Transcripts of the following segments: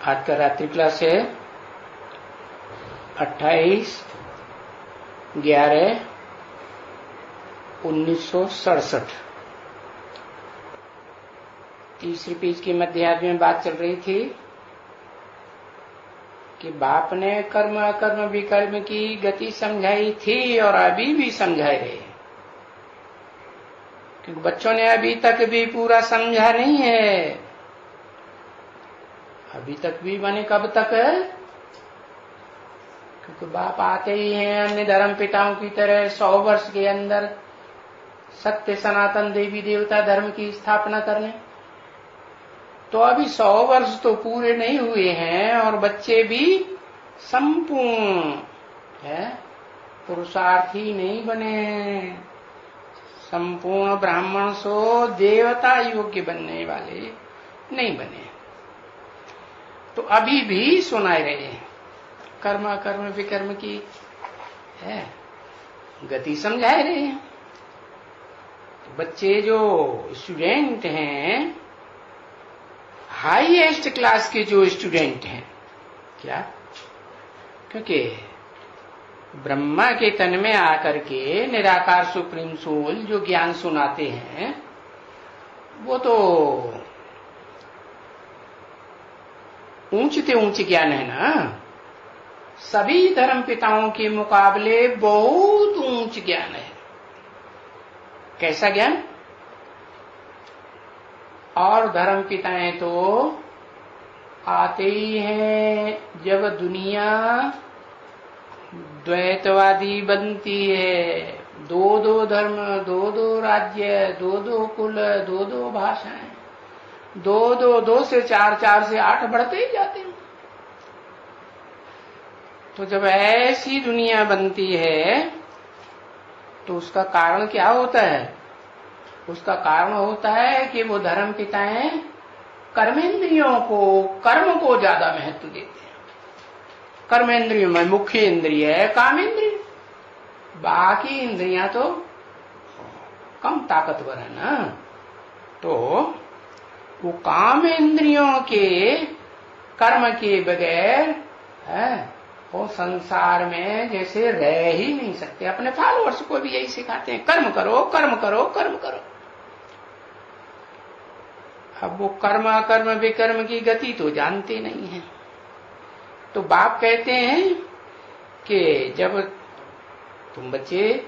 आज का रात्रि क्लास है 28/11/1967। तीसरी पेज की मध्यार्ध में बात चल रही थी कि बाप ने कर्म अकर्म विकर्म की गति समझाई थी और अभी भी समझा रहे, क्योंकि बच्चों ने अभी तक भी पूरा समझा नहीं है। अभी तक भी माने कब तक? क्योंकि बाप आते ही हैं अन्य धर्म पिताओं की तरह 100 वर्ष के अंदर सत्य सनातन देवी देवता धर्म की स्थापना करने। तो अभी 100 वर्ष तो पूरे नहीं हुए हैं और बच्चे भी संपूर्ण है पुरुषार्थी नहीं बने, संपूर्ण ब्राह्मण सो देवता योग्य बनने वाले नहीं बने। तो अभी भी सुनाए रहे हैं कर्म कर्म विकर्म की है गति समझाए रहे हैं। तो बच्चे जो स्टूडेंट हैं, हाईएस्ट क्लास के जो स्टूडेंट हैं, क्या? क्योंकि ब्रह्मा के तन में आकर के निराकार सुप्रीम सोल जो ज्ञान सुनाते हैं वो तो ऊंचते ऊंचे ज्ञान है ना। सभी धर्म पिताओं के मुकाबले बहुत ऊंच ज्ञान है। कैसा ज्ञान? और धर्म पिताएं तो आते ही हैं जब दुनिया द्वैतवादी बनती है, दो दो धर्म, दो दो राज्य, दो दो कुल, दो दो भाषाएं, दो से चार से 8 बढ़ते ही जाते हैं। तो जब ऐसी दुनिया बनती है तो उसका कारण क्या होता है? उसका कारण होता है कि वो धर्म पिताएं कर्मेंद्रियों को, कर्म को ज्यादा महत्व देते हैं। कर्मेंद्रियों में मुख्य इंद्रिय है कामेंद्रिय, बाकी इंद्रियां तो कम ताकतवर है ना। तो वो कामेंद्रियों के कर्म के बगैर वो संसार में जैसे रह ही नहीं सकते। अपने फॉलोअर्स को भी यही सिखाते हैं, कर्म करो कर्म करो कर्म करो। अब वो कर्म कर्म विकर्म की गति तो जानते नहीं है। तो बाप कहते हैं कि जब तुम बच्चे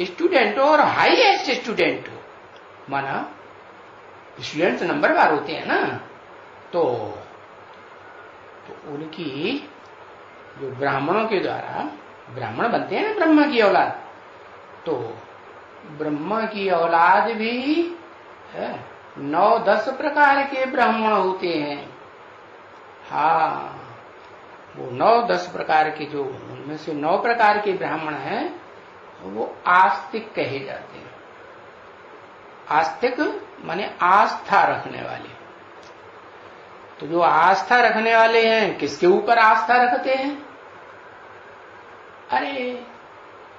स्टूडेंट हो और हाईएस्ट स्टूडेंट हो, माना स्टूडेंट्स नंबरवार होते हैं ना, तो उनकी जो ब्राह्मणों के द्वारा ब्राह्मण बनते हैं ना, ब्रह्मा की औलाद, तो ब्रह्मा की औलाद भी 9-10 प्रकार के ब्राह्मण होते हैं। हाँ, वो 9-10 प्रकार के, जो उनमें से 9 प्रकार के ब्राह्मण हैं वो आस्तिक कहे जाते हैं। आस्तिक माने आस्था रखने वाले। तो जो आस्था रखने वाले हैं, किसके ऊपर आस्था रखते हैं? अरे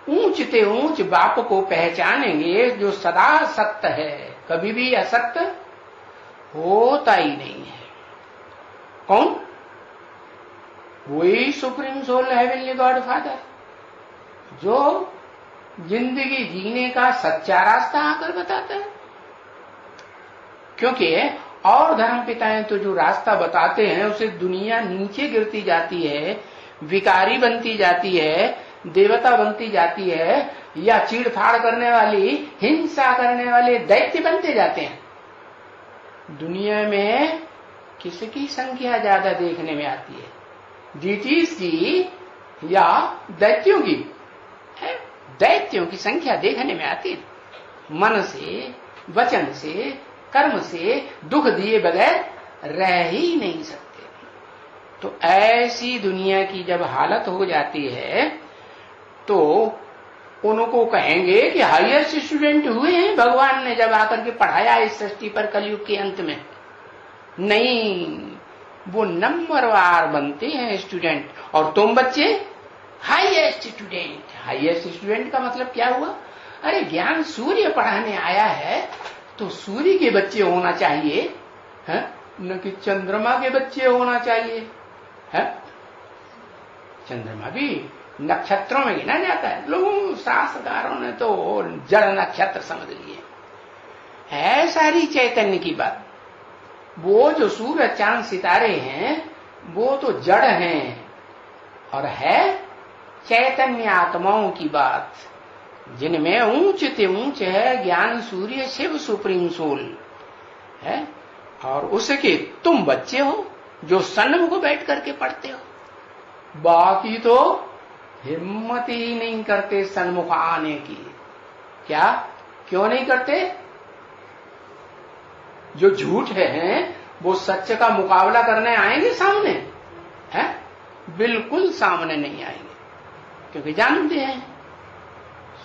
ऊंचते ऊंच बाप को पहचानेंगे जो सदा सत्य है, कभी भी असत्य होता ही नहीं है। कौन? वही supreme soul heavenly God father, जो जिंदगी जीने का सच्चा रास्ता आकर बताता है। क्योंकि और धर्म पिताएं तो जो रास्ता बताते हैं उसे दुनिया नीचे गिरती जाती है, विकारी बनती जाती है, देवता बनती जाती है, या चीड़फाड़ करने वाली, हिंसा करने वाले दैत्य बनते जाते हैं। दुनिया में किसकी संख्या ज्यादा देखने में आती है? डीटीज की या दैत्यों की? दैत्यों की संख्या देखने में आती है। मन से, वचन से, कर्म से दुख दिए बगैर रह ही नहीं सकते। तो ऐसी दुनिया की जब हालत हो जाती है तो उनको कहेंगे कि हाईएस्ट स्टूडेंट हुए हैं भगवान ने जब आकर के पढ़ाया इस सृष्टि पर कलयुग के अंत में। नहीं, वो नंबरवार बनते हैं स्टूडेंट, और तुम बच्चे हाईएस्ट स्टूडेंट। हाईएस्ट स्टूडेंट का मतलब क्या हुआ? अरे ज्ञान सूर्य पढ़ाने आया है तो सूर्य के बच्चे होना चाहिए। न कि चंद्रमा के बच्चे होना चाहिए है। चंद्रमा भी नक्षत्रों में गिना जाता है, लोगों शास्त्रकारों ने तो जड़ नक्षत्र समझ लिए। है सारी चैतन्य की बात। वो जो सूर्य चांद सितारे हैं वो तो जड़ हैं, और है चैतन्य आत्माओं की बात, जिनमें ऊंच ते ऊंच है ज्ञान सूर्य शिव सुप्रीम सोल है। और उसके तुम बच्चे हो जो सन्मुख बैठ करके पढ़ते हो। बाकी तो हिम्मत ही नहीं करते सन्मुख आने की। क्या, क्यों नहीं करते? जो झूठ है वो सच का मुकाबला करने आएंगे सामने है? बिल्कुल सामने नहीं आएंगे, क्योंकि जानते हैं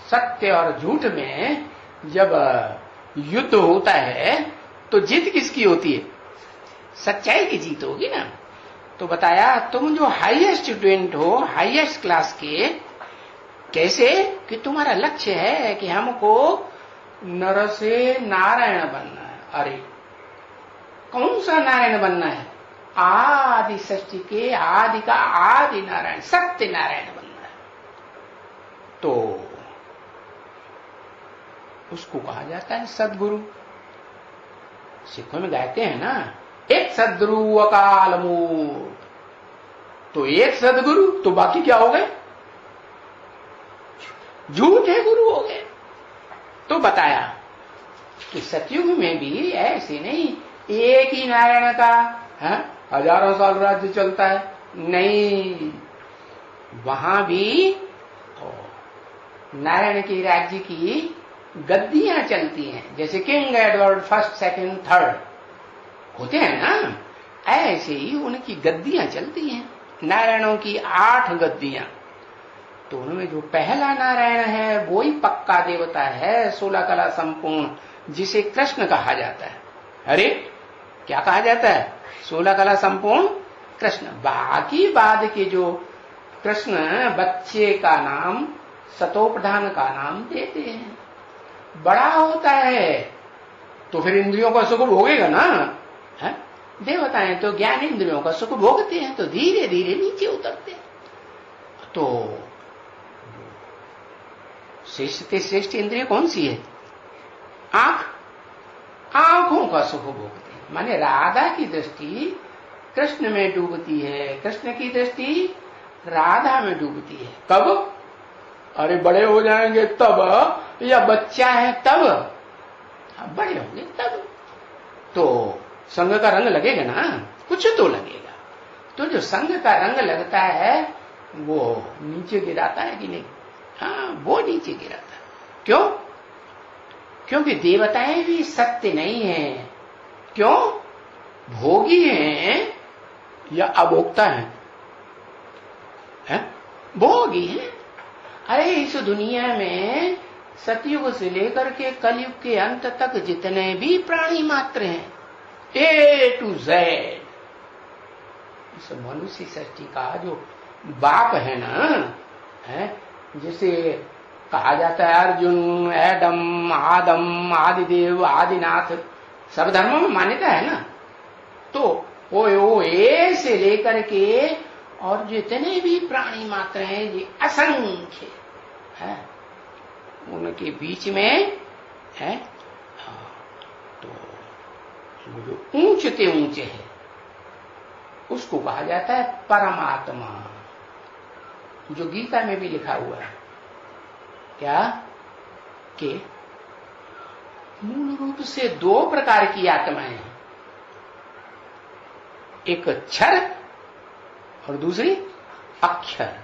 सत्य और झूठ में जब युद्ध होता है तो जीत किसकी होती है? सच्चाई की जीत होगी ना। तो बताया तुम जो हाईएस्ट स्टूडेंट हो, हाईएस्ट क्लास के, कैसे कि तुम्हारा लक्ष्य है कि हमको नर से नारायण बनना है। अरे कौन सा नारायण बनना है? आदि सृष्टि के आदि का आदि नारायण, सत्य नारायण बनना है। तो उसको कहा जाता है सदगुरु। सिखों में गाते हैं ना, एक सदगुरु अकाल मूर्त। तो एक सदगुरु तो बाकी क्या हो गए? झूठे गुरु हो गए। तो बताया कि सतयुग में भी ऐसे नहीं एक ही नारायण का है, हजारों साल राज्य चलता है, नहीं, वहां भी नारायण के राज्य की गद्दियां चलती हैं। जैसे king Edward first, second, third होते हैं ना, ऐसे ही उनकी गद्दियां चलती हैं। नारायणों की 8 गद्दियां। तो उनमें जो पहला नारायण है वो ही पक्का देवता है, 16 कला संपूर्ण, जिसे कृष्ण कहा जाता है। अरे क्या कहा जाता है? 16 कला संपूर्ण कृष्ण। बाकी बाद के जो कृष्ण बच्चे का नाम, सतोप्रधान का नाम देते हैं। बड़ा होता है तो फिर इंद्रियों का सुख भोगेगा ना है? देवताएं तो ज्ञान इंद्रियों का सुख भोगते हैं, तो धीरे धीरे नीचे उतरते हैं। तो श्रेष्ठ श्रेष्ठ इंद्रिय कौन सी है? आंख। आंखों का सुख भोगते हैं। माने राधा की दृष्टि कृष्ण में डूबती है, कृष्ण की दृष्टि राधा में डूबती है। कब? अरे बड़े हो जाएंगे तब, या बच्चा है तब? बड़े होंगे तब तो संग का रंग लगेगा ना, कुछ तो लगेगा। तो जो संग का रंग लगता है वो नीचे गिराता है कि नहीं? हाँ, वो नीचे गिराता है। क्यों? क्योंकि देवताएं भी सत्य नहीं है। क्यों? भोगी हैं या अभोक्ता हैं? भोगी हैं। अरे इस दुनिया में सतयुग से लेकर के कलयुग के अंत तक जितने भी प्राणी मात्र हैं, A to Z, इस मनुष्य सृष्टि का जो बाप है ना, है, जिसे कहा जाता है अर्जुन, एडम, आदम, आदिदेव, आदिनाथ, सब धर्मों में मान्यता है ना। तो वो ए से लेकर के और जितने भी प्राणी मात्र हैं ये असंख्य है, उनके बीच में है। तो जो ऊंचते ऊंचे है उसको कहा जाता है परमात्मा, जो गीता में भी लिखा हुआ है। क्या? कि मूल रूप से 2 प्रकार की आत्माएं हैं, एक क्षर और दूसरी अक्षर।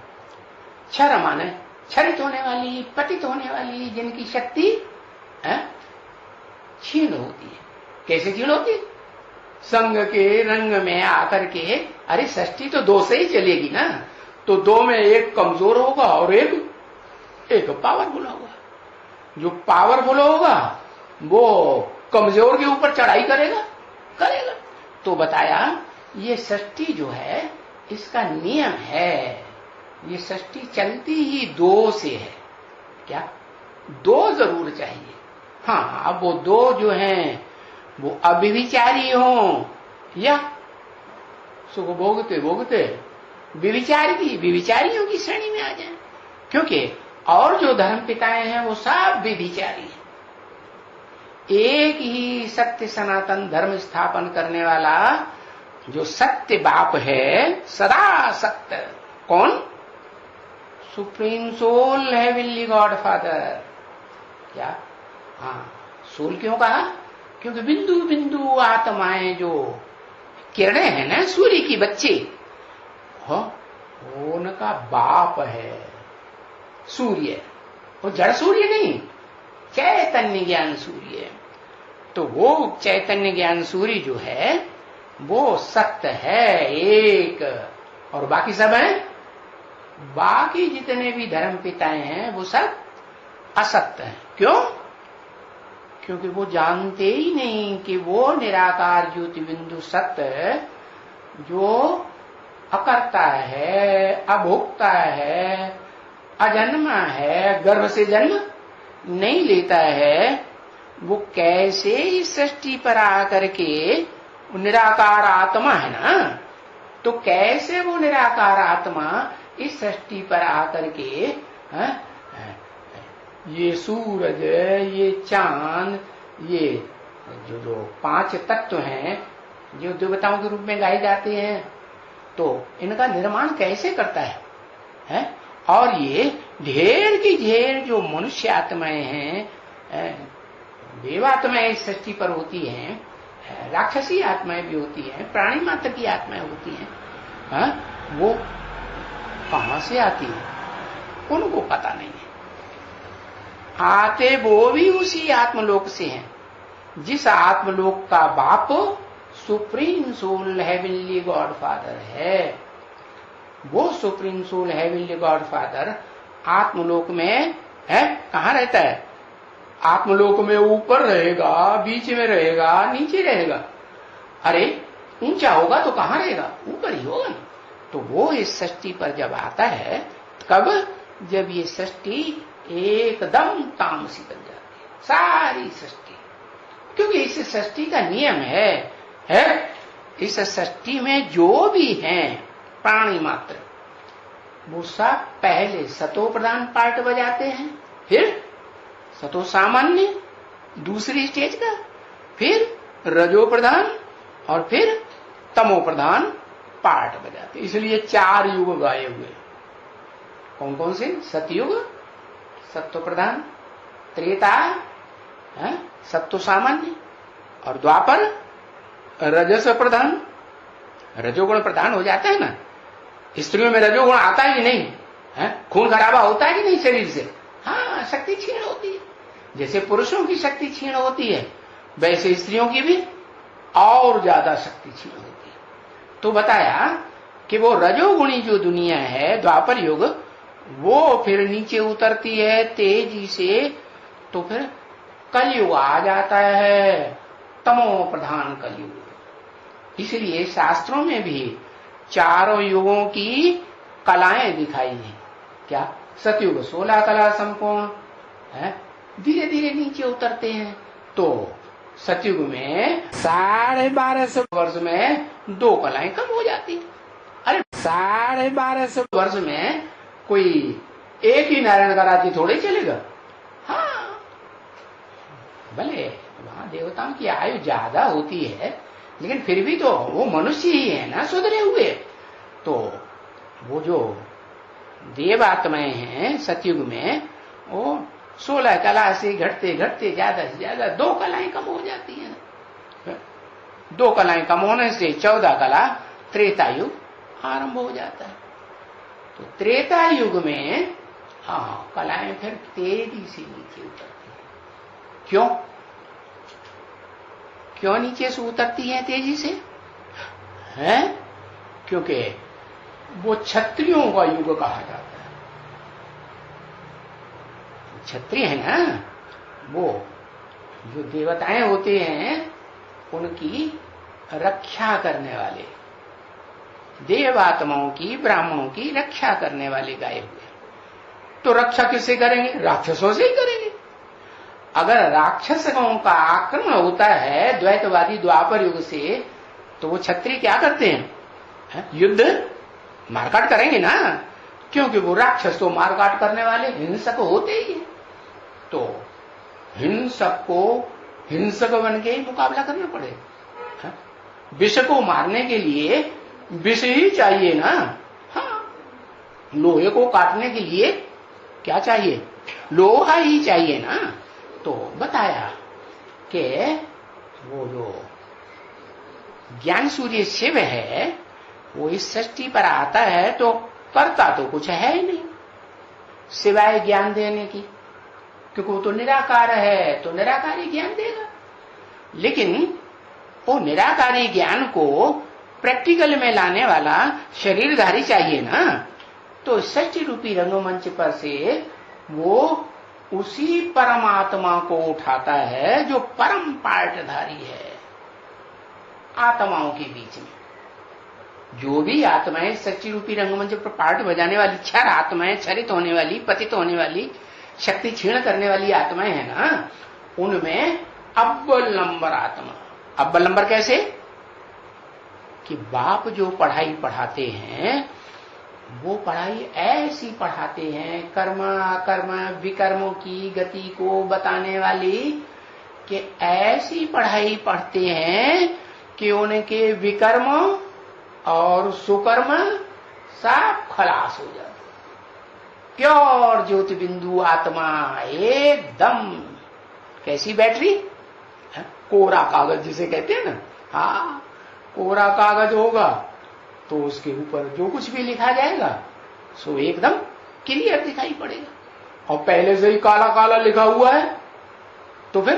क्षर माने क्षरित होने वाली, पतित होने वाली, जिनकी शक्ति क्षीण होती है। कैसे क्षीण होती है? संग के रंग में आकर के, अरे सृष्टि तो 2 से ही चलेगी ना, तो 2 में एक कमजोर होगा और एक पावरफुल होगा। जो पावरफुल होगा वो कमजोर के ऊपर चढ़ाई करेगा। तो बताया ये सृष्टि जो है इसका नियम है, ये सृष्टि चलती ही 2 से है। क्या? 2 जरूर चाहिए। हाँ, अब वो 2 जो हैं वो अभिविचारी हो या सुख भोगते भोगते विविचारियों की श्रेणी में आ जाए। क्योंकि और जो धर्म पिताएं हैं वो सब विविचारी हैं। एक ही सत्य सनातन धर्म स्थापन करने वाला जो सत्य बाप है, सदा सत्य, कौन? Supreme soul heavenly God father. क्या? हाँ, सोल क्यों कहा? क्योंकि बिंदु बिंदु आत्माएं जो किरणें हैं ना, सूर्य की बच्चे, उनका बाप है सूर्य। वो जड़ सूर्य नहीं, चैतन्य ज्ञान सूर्य है। तो वो चैतन्य ज्ञान सूर्य जो है वो सत्य है एक, और बाकी सब है, बाकी जितने भी धर्म पिताएं हैं वो सब असत्य हैं। क्यों? क्योंकि वो जानते ही नहीं कि वो निराकार ज्योति बिंदु सत्य जो अकर्ता है, अभोक्ता है, अजन्मा है, गर्भ से जन्म नहीं लेता है, वो कैसे इस सृष्टि पर आकर के निराकार आत्मा है ना, तो कैसे वो निराकार आत्मा इस सृष्टि पर आकर के ये सूरज, ये चांद, ये जो 5 तत्व हैं जो देवताओं के रूप में गाए जाते हैं, तो इनका निर्माण कैसे करता है? और ये ढेर की ढेर जो मनुष्य आत्माएं हैं, देवात्माएं इस सृष्टि पर होती हैं, राक्षसी आत्माएं भी होती हैं, प्राणी मात्र की आत्माएं होती हैं, वो कहां से आती है उनको पता नहीं है। आते वो भी उसी आत्मलोक से हैं, जिस आत्मलोक का बाप supreme soul heavenly God father है। वो supreme soul heavenly God father आत्मलोक में है, कहां रहता है? आत्मलोक में ऊपर रहेगा, बीच में रहेगा, नीचे रहेगा। अरे ऊंचा होगा तो कहां रहेगा? ऊपर ही होगा ना। तो वो इस सृष्टि पर जब आता है, कब? जब ये सृष्टि एकदम तामसी बन जाती है, सारी सृष्टि। क्योंकि इस सृष्टि का नियम है इस सृष्टि में जो भी हैं प्राणी मात्र, वो सब पहले सतो प्रधान पार्ट बजाते हैं, फिर सतो सामान्य दूसरी स्टेज का, फिर रजो प्रधान, और फिर तमो प्रधान पार्ट बजाते। इसलिए 4 युग गाए हुए। कौन कौन से? सतयुग, सत्व प्रधान, त्रेता, सत्व सामान्य, और द्वापर रजस प्रधान। रजोगुण प्रधान हो जाता है ना। स्त्रियों में रजोगुण आता है कि नहीं है? खून खराबा होता है कि नहीं शरीर से? हाँ, शक्ति क्षीण होती है। जैसे पुरुषों की शक्ति क्षीण होती है, वैसे स्त्रियों की भी और ज्यादा शक्ति क्षीण होती है। तो बताया कि वो रजोगुणी जो दुनिया है द्वापर युग, वो फिर नीचे उतरती है तेजी से, तो फिर कलयुग आ जाता है, तमो प्रधान कलयुग। इसलिए शास्त्रों में भी 4 युगों की कलाएं दिखाई हैं। क्या? सतयुग 16 कला संपूर्ण है, धीरे धीरे नीचे उतरते हैं। तो सतयुग में 1250 वर्ष में 2 कलाएं कम हो जाती है। अरे 1250 वर्ष में कोई एक ही नारायण का राज्य थोड़े चलेगा। हाँ, भले वहां देवताओं की आयु ज्यादा होती है, लेकिन फिर भी तो वो मनुष्य ही है ना, सुधरे हुए। तो वो जो देव आत्माएं हैं सतयुग में, वो 16 कला से घटते घटते ज्यादा से ज्यादा 2 कलाएं कम हो जाती हैं। 2 कलाएं कम होने से 14 कला त्रेता युग आरंभ हो जाता है। तो त्रेता युग में कलाएं फिर तेजी से नीचे उतरती हैं। क्यों? क्यों नीचे से उतरती हैं तेजी से? हैं? क्योंकि वो क्षत्रियों का युग कहा जाता है। क्षत्रिय है ना, वो जो देवताएं होते हैं उनकी रक्षा करने वाले, देवात्माओं की, ब्राह्मणों की रक्षा करने वाले गाए हुए। तो रक्षा किससे करेंगे? राक्षसों से ही करेंगे। अगर राक्षसों का आक्रमण होता है द्वैतवादी द्वापर युग से, तो वो क्षत्रिय क्या करते हैं? युद्ध मारकाट करेंगे ना, क्योंकि वो राक्षस तो मारकाट करने वाले हिंसक होते ही हैं। तो हिंसक को हिंसक बन के ही मुकाबला करना पड़ेगा। विष को मारने के लिए विष ही चाहिए ना। हाँ, लोहे को काटने के लिए क्या चाहिए? लोहा ही चाहिए ना। तो बताया कि वो जो ज्ञान सूर्य शिव है वो इस सृष्टि पर आता है तो करता तो कुछ है ही नहीं सिवाय ज्ञान देने की, क्योंकि वो तो निराकार है, तो निराकारी ज्ञान देगा। लेकिन वो निराकारी ज्ञान को प्रैक्टिकल में लाने वाला शरीरधारी चाहिए ना। तो सृष्टि रूपी रंगमंच पर से वो उसी परमात्मा को उठाता है जो परम पार्टधारी है आत्माओं के बीच में। जो भी आत्माएं सच्ची रूपी रंगमंच पर पार्ट बजाने वाली, क्षर आत्माएं, क्षरित होने वाली, पतित होने वाली, शक्ति क्षीण करने वाली आत्माएं हैं ना, उनमें अव्वल नंबर आत्मा। अव्वल नंबर कैसे? कि बाप जो पढ़ाई पढ़ाते हैं वो पढ़ाई ऐसी पढ़ाते हैं कर्म अकर्म विकर्मों की गति को बताने वाली, कि ऐसी पढ़ाई पढ़ते हैं कि उनके विकर्म और सुकर्म सब खलास हो जाते। प्योर ज्योति बिंदु आत्मा एकदम कैसी बैटरी? कोरा कागज जिसे कहते हैं ना। हाँ, कोरा कागज होगा तो उसके ऊपर जो कुछ भी लिखा जाएगा सो एकदम क्लियर दिखाई पड़ेगा। और पहले से ही काला काला लिखा हुआ है तो फिर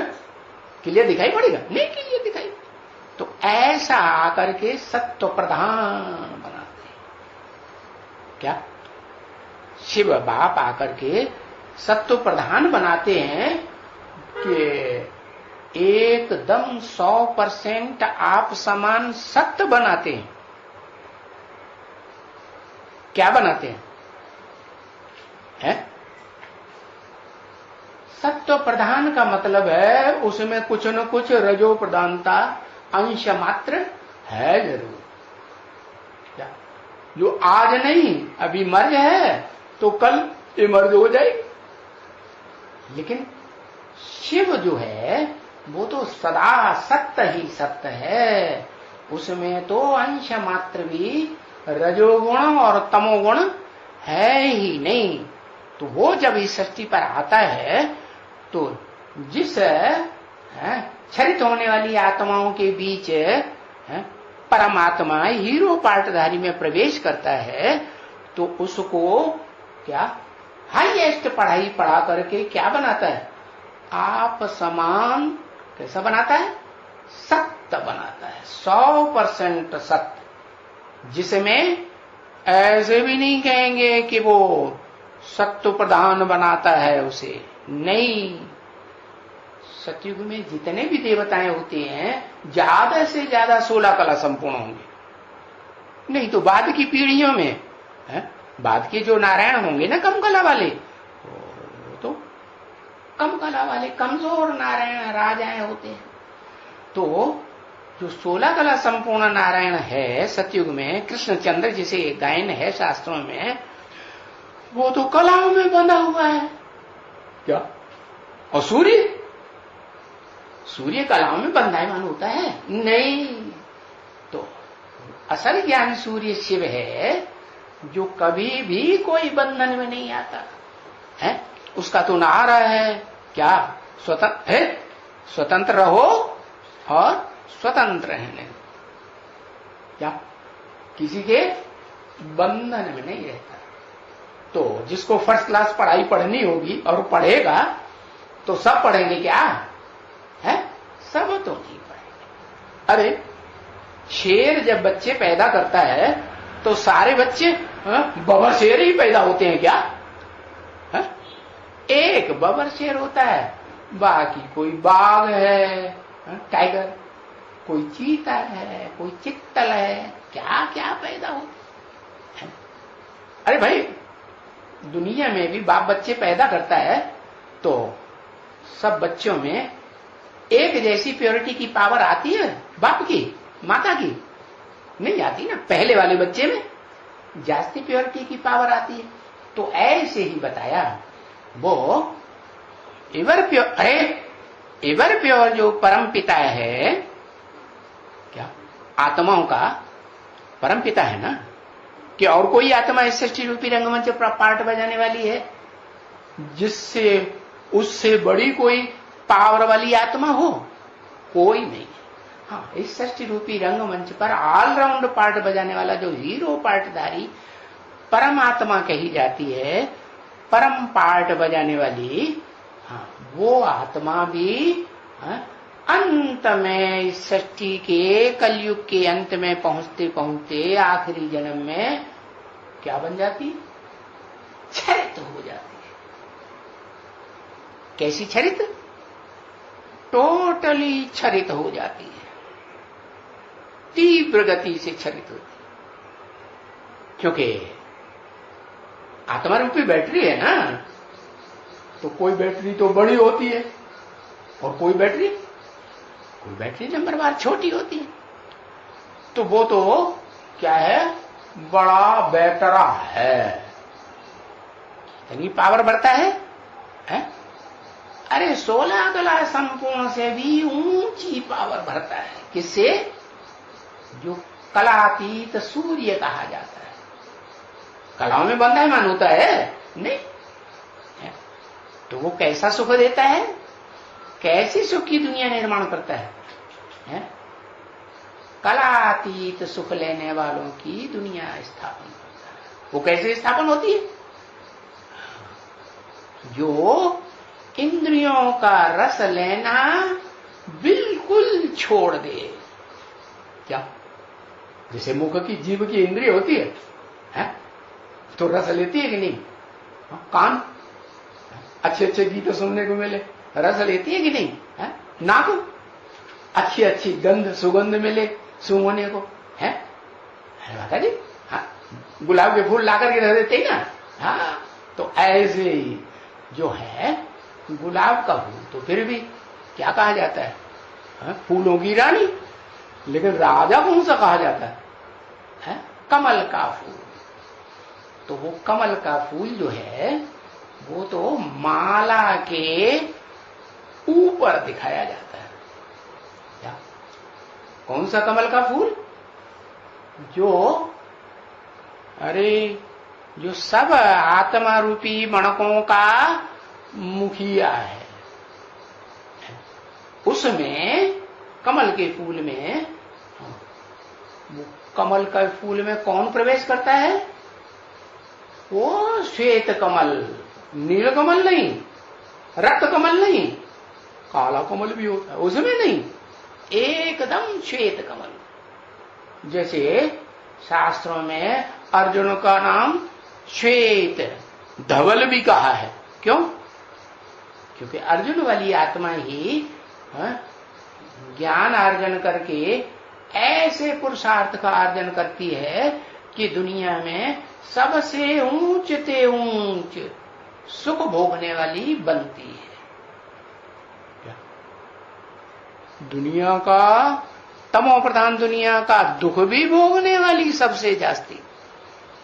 क्लियर दिखाई पड़ेगा? नहीं क्लियर दिखाई। तो ऐसा आकर के सत्व प्रधान बनाते हैं। क्या? शिव बाप आकर के सत्व प्रधान बनाते हैं कि एकदम 100% आप समान सत्य बनाते हैं। क्या बनाते हैं? सत्व प्रधान का मतलब है उसमें कुछ न कुछ रजो प्रधानता अंश मात्र है जरूर। क्या? जो आज नहीं अभी मर्ज है तो कल इमर्ज हो जाएगी। लेकिन शिव जो है वो तो सदा सत्य ही सत्य है, उसमें तो अंश मात्र भी रजोगुण और तमोगुण है ही नहीं। तो वो जब इस सृष्टि पर आता है तो जिस क्षरित होने वाली आत्माओं के बीच परमात्मा हीरो पार्टधारी में प्रवेश करता है तो उसको क्या हाईएस्ट पढ़ाई पढ़ा करके क्या बनाता है? आप समान कैसा बनाता है? सत्य बनाता है, 100% सत्य, जिसमें ऐसे भी नहीं कहेंगे कि वो सत्व प्रधान बनाता है उसे। नहीं, सतयुग में जितने भी देवताएं होते हैं ज्यादा से ज्यादा 16 कला संपूर्ण होंगे। नहीं तो बाद की पीढ़ियों में बाद के जो नारायण होंगे ना कम कला वाले, तो कम कला वाले कमजोर नारायण राजाएं होते हैं। तो जो 16 कला संपूर्ण नारायण है सतयुग में, कृष्णचंद्र जिसे गायन है शास्त्रों में, वो तो कलाओं में बंधा हुआ है। क्या? और सूर्य कलाओं में बंधायमान होता है? नहीं। तो असल ज्ञान सूर्य शिव है जो कभी भी कोई बंधन में नहीं आता है। उसका तो नारा है क्या? स्वतंत्र है, स्वतंत्र रहो और स्वतंत्र रहने। क्या? किसी के बंधन में नहीं रहता। तो जिसको फर्स्ट क्लास पढ़ाई पढ़नी होगी और पढ़ेगा तो सब पढ़ेंगे क्या है? सब तो नहीं पढ़ेंगे। अरे शेर जब बच्चे पैदा करता है तो सारे बच्चे बबर शेर ही पैदा होते हैं क्या? एक बबर शेर होता है, बाकी कोई बाघ है, टाइगर, कोई चीता है, कोई चित्तल है, क्या क्या पैदा होते हैं। अरे भाई दुनिया में भी बाप बच्चे पैदा करता है तो सब बच्चों में एक जैसी प्योरिटी की पावर आती है बाप की माता की? नहीं आती ना, पहले वाले बच्चे में जास्ती प्योरिटी की पावर आती है। तो ऐसे ही बताया वो एवर प्योर जो परम पिता है, क्या आत्माओं का परम पिता है ना, कि और कोई आत्मा इस सृष्टि रूपी रंगमंच पर पार्ट बजाने वाली है जिससे उससे बड़ी कोई पावर वाली आत्मा हो? कोई नहीं। हाँ, इस सृष्टि रूपी रंगमंच पर ऑलराउंड पार्ट बजाने वाला जो हीरो पार्टधारी परमात्मा कही जाती है, परम पार्ट बजाने वाली, हाँ, वो आत्मा भी अंत में इस सृष्टि के कलयुग के अंत में पहुंचते पहुंचते आखिरी जन्म में क्या बन जाती है? छरित हो जाती है। कैसी छरित? टोटली छरित हो जाती है, तीव्र गति से छरित होती है। क्योंकि आत्मा रूपी बैटरी है ना, तो कोई बैटरी तो बड़ी होती है और कोई बैटरी नंबरवार छोटी होती है। तो वो तो क्या है, बड़ा बैटरा है, इतनी पावर बढ़ता है? अरे 16 कला संपूर्ण से भी ऊंची पावर भरता है। किससे? जो कलातीत सूर्य कहा जाता है। कलाओं में बंधायमान होता है नहीं है? तो वो कैसा सुख देता है, कैसी सुख की दुनिया निर्माण करता है? कलातीत सुख लेने वालों की दुनिया स्थापन करता है। वो कैसे स्थापन होती है? जो इंद्रियों का रस लेना बिल्कुल छोड़ दे। क्या? जैसे मुख की जीभ की इंद्रिय होती है? तो रस लेती है कि नहीं? कान अच्छे अच्छे गीत सुनने को मिले, रस लेती है कि नहीं? नाक अच्छी अच्छी गंध सुगंध मिले सूंघने को है? माता जी, हाँ, गुलाब के फूल ला करके रख देते हैं ना। हाँ, तो ऐसे ही जो है गुलाब का फूल तो फिर भी क्या कहा जाता है? फूलों की रानी, लेकिन राजा कौन सा कहा जाता है? कमल का फूल। तो वो कमल का फूल जो है वो तो माला के ऊपर दिखाया जाता है। क्या? कौन सा कमल का फूल? जो सब आत्मा रूपी मणकों का मुखिया है, उसमें कमल के फूल में, वो कमल का फूल में कौन प्रवेश करता है? वो श्वेत कमल, नील कमल नहीं, रक्त कमल नहीं, काला कमल भी होता है उसमें नहीं, एकदम श्वेत कमल। जैसे शास्त्रों में अर्जुन का नाम श्वेत धवल भी कहा है। क्यों? क्योंकि अर्जुन वाली आत्मा ही ज्ञान अर्जन करके ऐसे पुरुषार्थ का अर्जन करती है कि दुनिया में सबसे ऊंच से ऊंच सुख भोगने वाली बनती है। दुनिया का, तमो प्रधान दुनिया का दुख भी भोगने वाली सबसे जास्ती।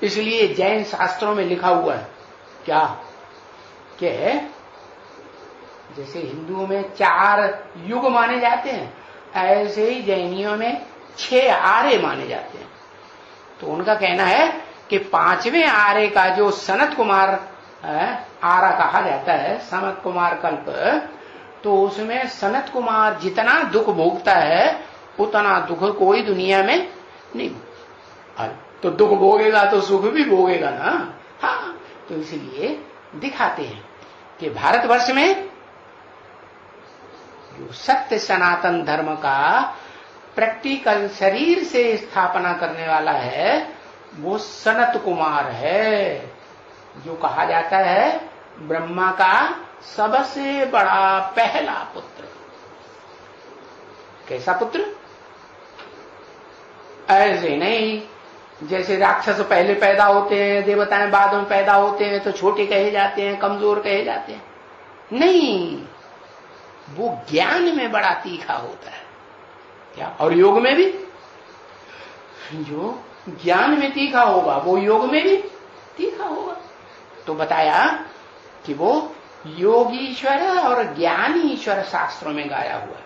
इसलिए जैन शास्त्रों में लिखा हुआ है क्या, कि जैसे हिंदुओं में 4 युग माने जाते हैं, ऐसे ही जैनियों में 6 आर्य माने जाते हैं। तो उनका कहना है कि 5वें आर्य का जो सनत कुमार आरा कहा जाता है, सनत कुमार कल्प, तो उसमें सनत कुमार जितना दुख भोगता है उतना दुख कोई दुनिया में नहीं। तो दुख भोगेगा तो सुख भी भोगेगा ना। हाँ, तो इसलिए दिखाते हैं कि भारतवर्ष में जो सत्य सनातन धर्म का प्रैक्टिकल शरीर से स्थापना करने वाला है वो सनत कुमार है, जो कहा जाता है ब्रह्मा का सबसे बड़ा पहला पुत्र। कैसा पुत्र? ऐसे नहीं जैसे राक्षस पहले पैदा होते हैं, देवताएं बाद में पैदा होते हैं तो छोटे कहे जाते हैं, कमजोर कहे जाते हैं। नहीं, वो ज्ञान में बड़ा तीखा होता है। क्या? और योग में भी जो ज्ञान में तीखा होगा वो योग में भी तीखा होगा। तो बताया कि वो योगीश्वर और ज्ञानीश्वर शास्त्रों में गाया हुआ है।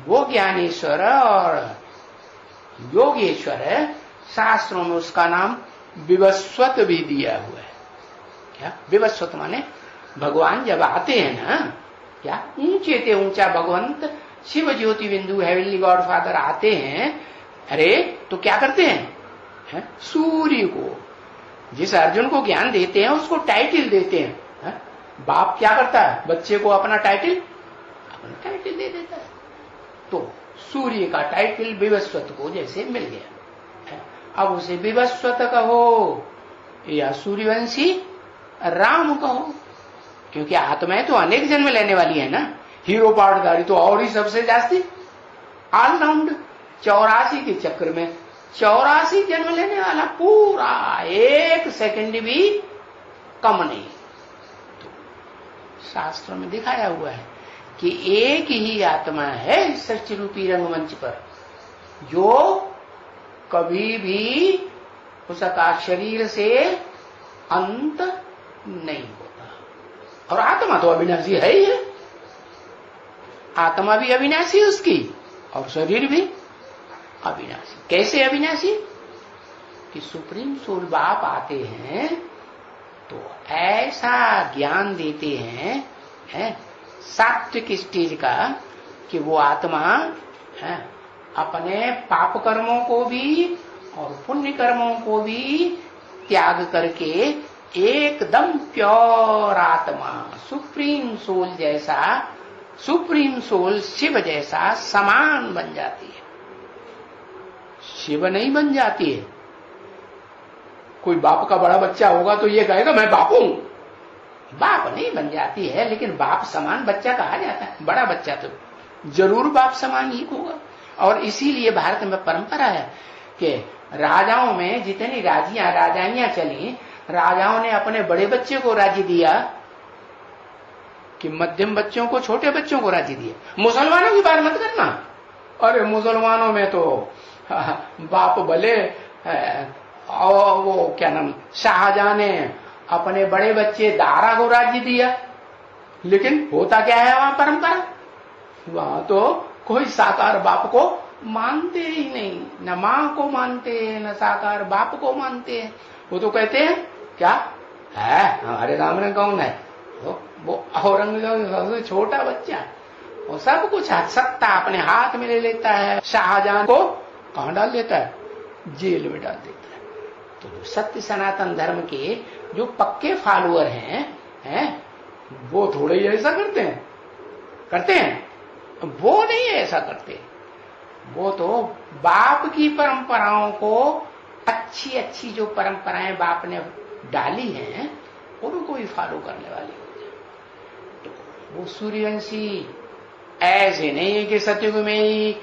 वो ज्ञानेश्वर और योगेश्वर है, शास्त्रों में उसका नाम विवस्वत भी दिया हुआ है। क्या विवस्वत माने भगवान जब आते हैं ना, क्या ऊंचे ते ऊंचा भगवंत शिव ज्योति बिंदु हेवनली गॉड फादर आते हैं, अरे तो क्या करते हैं? सूर्य को, जिस अर्जुन को ज्ञान देते हैं उसको टाइटल देते हैं। बाप क्या करता है? बच्चे को अपना टाइटल दे देता है। तो सूर्य का टाइटल विवस्वत को जैसे मिल गया, अब उसे विवस्वत कहो या सूर्यवंशी राम कहो, क्योंकि आत्माएं तो अनेक जन्म लेने वाली है ना। हीरो पाठधारी तो और ही सबसे जास्ती ऑलराउंड 84 के चक्र में 84 जन्म लेने वाला, पूरा एक सेकंड भी कम नहीं। तो शास्त्रों में दिखाया हुआ है कि एक ही आत्मा है सच रूपी रंगमंच पर, जो कभी भी उसका शरीर से अंत नहीं होता। और आत्मा तो अविनाशी है ही है, आत्मा भी अविनाशी है उसकी, और शरीर भी अविनाशी। कैसे अविनाशी? कि सुप्रीम सोल बाप आते हैं तो ऐसा ज्ञान देते हैं सात्विक स्टेज का, कि वो आत्मा अपने पाप कर्मों को भी और पुण्य कर्मों को भी त्याग करके एकदम प्योर आत्मा, सुप्रीम सोल जैसा, सुप्रीम सोल शिव जैसा समान बन जाती है। शिव नहीं बन जाती है। कोई बाप का बड़ा बच्चा होगा तो ये कहेगा मैं बाप हूं, बाप नहीं बन जाती है, लेकिन बाप समान बच्चा कहा जाता है। बड़ा बच्चा तो जरूर बाप समान ही होगा। और इसीलिए भारत में परंपरा है कि राजाओं में जितनी राजाइयां चली, राजाओं ने अपने बड़े बच्चे को राज्य दिया कि मध्यम बच्चों को, छोटे बच्चों को राज्य दिया। मुसलमानों की बात मत करना, अरे मुसलमानों में तो बाप भले, और वो क्या नाम, शाहजहां ने अपने बड़े बच्चे दारा को राज्य दिया, लेकिन होता क्या है वहां परंपरा, वहां तो कोई साकार बाप को मानते ही नहीं, न मां को मानते हैं न साकार बाप को मानते हैं। वो तो कहते हैं क्या है, हमारे सामने कौन है, वो औरंगजेब सबसे छोटा बच्चा, वो सब कुछ सत्ता अपने हाथ में ले लेता है। शाहजहां को कहां डाल देता है? जेल में डाल देता है। तो सत्य सनातन धर्म के जो पक्के फॉलोअर हैं वो थोड़े ही ऐसा करते हैं, वो नहीं ऐसा करते। वो तो बाप की परंपराओं को, अच्छी अच्छी जो परंपराएं बाप ने डाली हैं उनको भी फॉलो करने वाली होती है। तो वो सूर्यवंशी ऐसे नहीं है कि सतयुग में ही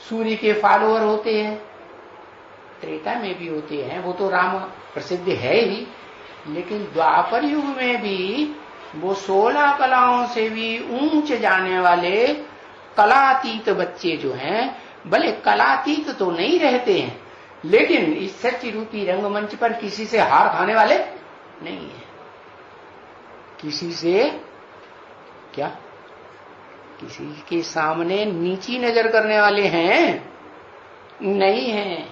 सूर्य के फॉलोअर होते हैं, त्रेता में भी होते हैं, वो तो राम प्रसिद्ध है ही, लेकिन द्वापर युग में भी वो 16 कलाओं से भी ऊंच जाने वाले कलातीत बच्चे जो हैं, भले कलातीत तो नहीं रहते हैं, लेकिन इस सत्य रूपी रंगमंच पर किसी से हार खाने वाले नहीं है। किसी से क्या, किसी के सामने नीची नजर करने वाले हैं नहीं हैं,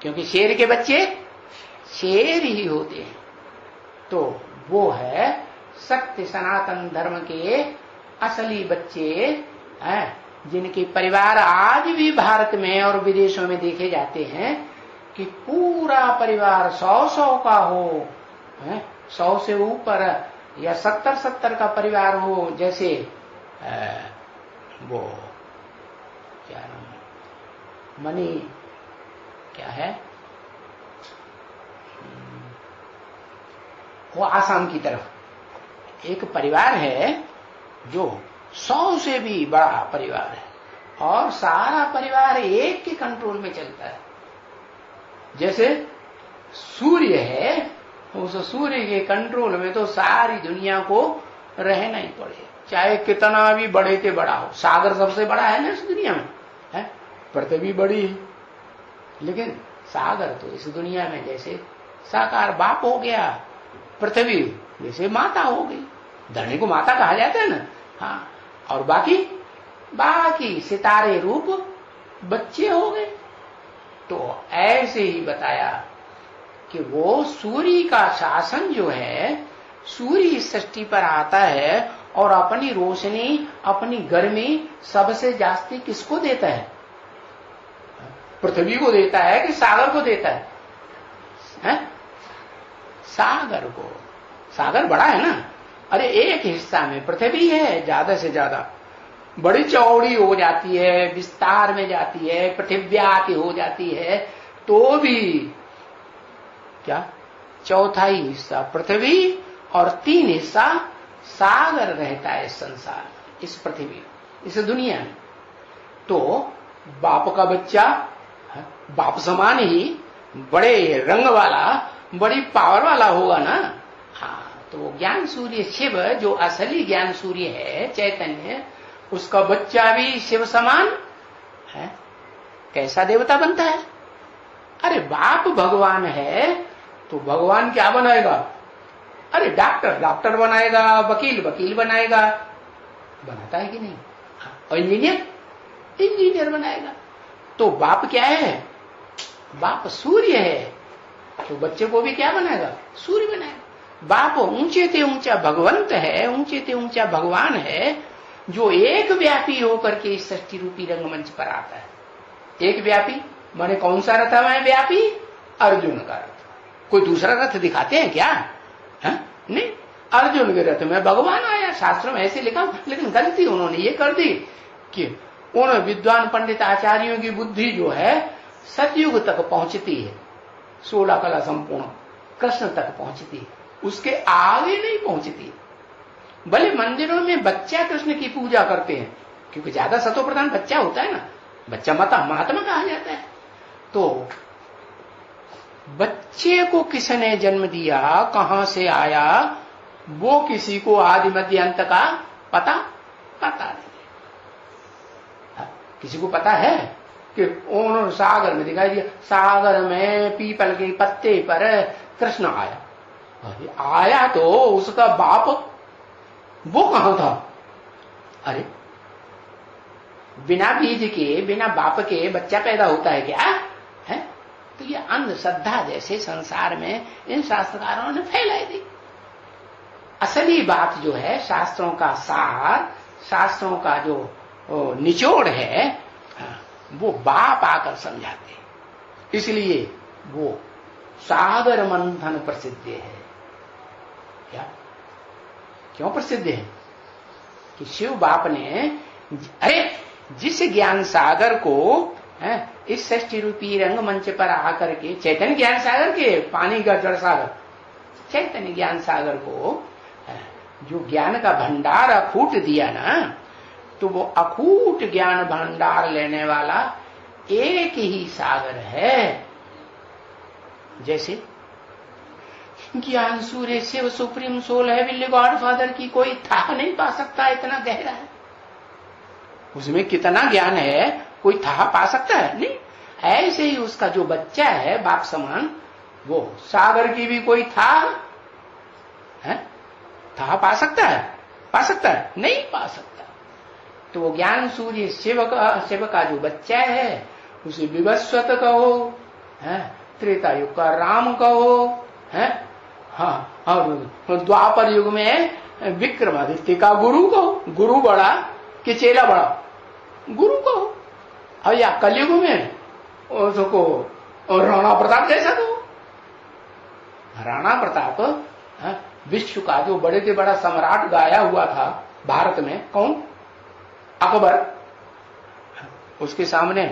क्योंकि शेर के बच्चे शेर ही होते हैं। तो वो है सत्य सनातन धर्म के असली बच्चे हैं, जिनके परिवार आज भी भारत में और विदेशों में देखे जाते हैं कि पूरा परिवार 100 का हो, 100 से ऊपर या 70 का परिवार हो। जैसे वो क्या नाम, मनी क्या है, वो आसाम की तरफ एक परिवार है जो 100 से भी बड़ा परिवार है, और सारा परिवार एक के कंट्रोल में चलता है। जैसे सूर्य है, उस सूर्य के कंट्रोल में तो सारी दुनिया को रहना ही पड़े, चाहे कितना भी बड़े से बड़ा हो। सागर सबसे बड़ा है ना इस दुनिया में, है, पृथ्वी बड़ी है, लेकिन सागर तो इस दुनिया में जैसे साकार बाप हो गया, पृथ्वी जैसे माता हो गई, धरणी को माता कहा जाता है ना। हाँ, और बाकी सितारे रूप बच्चे हो गए। तो ऐसे ही बताया कि वो सूर्य का शासन जो है, सूर्य इस सृष्टि पर आता है और अपनी रोशनी, अपनी गर्मी सबसे जास्ती किसको देता है? पृथ्वी को देता है कि सागर को देता है? सागर को। सागर बड़ा है ना। अरे एक हिस्सा में पृथ्वी है, ज्यादा से ज्यादा बड़ी चौड़ी हो जाती है, विस्तार में जाती है, पृथिव्याति हो जाती है, तो भी क्या चौथाई हिस्सा पृथ्वी और 3 हिस्सा सागर रहता है संसार, इस पृथ्वी, इस दुनिया में। तो बाप का बच्चा बाप समान ही बड़े रंग वाला, बड़ी पावर वाला होगा ना। हाँ, तो ज्ञान सूर्य शिव, जो असली ज्ञान सूर्य है, चैतन्य, उसका बच्चा भी शिव समान है। कैसा देवता बनता है? अरे बाप भगवान है तो भगवान क्या बनाएगा? अरे डॉक्टर बनाएगा, वकील बनाएगा, बनाता है कि नहीं? और इंजीनियर बनाएगा। तो बाप क्या है? बाप सूर्य है, तो बच्चे को भी क्या बनाएगा? सूर्य बनाएगा। बाप ऊंचे से ऊंचा भगवंत है, ऊंचे से ऊंचा भगवान है, जो एक व्यापी होकर के इस सृष्टि रूपी रंगमंच पर आता है। एक व्यापी माने कौन सा रथ है व्यापी? अर्जुन का रथ। कोई दूसरा रथ दिखाते हैं क्या? नहीं, अर्जुन के रथ में भगवान आया। शास्त्रों में ऐसे लिखा, लेकिन गलती उन्होंने ये कर दी कि उन विद्वान पंडित आचार्यों की बुद्धि जो है सतयुग तक पहुंचती है, 16 कला संपूर्ण कृष्ण तक पहुंचती है, उसके आगे नहीं पहुंचती। भले मंदिरों में बच्चा कृष्ण की पूजा करते हैं, क्योंकि ज्यादा सतो प्रधान बच्चा होता है ना, बच्चा महात्मा कहा जाता है। तो बच्चे को किसने जन्म दिया, कहां से आया, वो किसी को आदि मध्य अंत का पता नहीं। किसी को पता है कि उन्होंने सागर में दिखाई दिया, सागर में पीपल के पत्ते पर कृष्ण आया। अरे आया तो उसका बाप वो कहां था? अरे बिना बीज के, बिना बाप के बच्चा पैदा होता है क्या? है? तो ये अंधश्रद्धा जैसे संसार में इन शास्त्रकारों ने फैलाई दी। असली बात जो है, शास्त्रों का सार, शास्त्रों का जो निचोड़ है, वो बाप आकर समझाते। इसलिए वो सागर मंथन प्रसिद्ध है। क्या? क्यों प्रसिद्ध है? कि शिव बाप ने, अरे जिस ज्ञान सागर को इस सृष्टि रूपी रंगमंच पर आकर के, चैतन्य ज्ञान सागर के, पानी का जड़ सागर, चैतन्य ज्ञान सागर को जो ज्ञान का भंडार अखूट दिया ना, तो वो अखूट ज्ञान भंडार लेने वाला एक ही सागर है। जैसे ज्ञान सूर्य शिव सुप्रीम सोल है, विल्ली गॉड फादर की कोई था नहीं पा सकता, इतना गहरा है। उसमें कितना ज्ञान है, कोई था पा सकता है? नहीं। ऐसे ही उसका जो बच्चा है बाप समान, वो सागर की भी कोई था पा सकता है? पा सकता है? नहीं पा सकता। तो वो ज्ञान सूर्य शिव का जो बच्चा है, उसे विवस्वत कहो, त्रेता युग का राम कहो, हाँ, और द्वापर युग में विक्रमादित्य का गुरु कहो, गुरु बड़ा कि चेला बड़ा, गुरु कहो, और या कलयुग में उसको और राणा प्रताप जैसा कहो। राणा प्रताप विश्व का जो बड़े से बड़ा सम्राट गाया हुआ था भारत में, कौन? अकबर। उसके सामने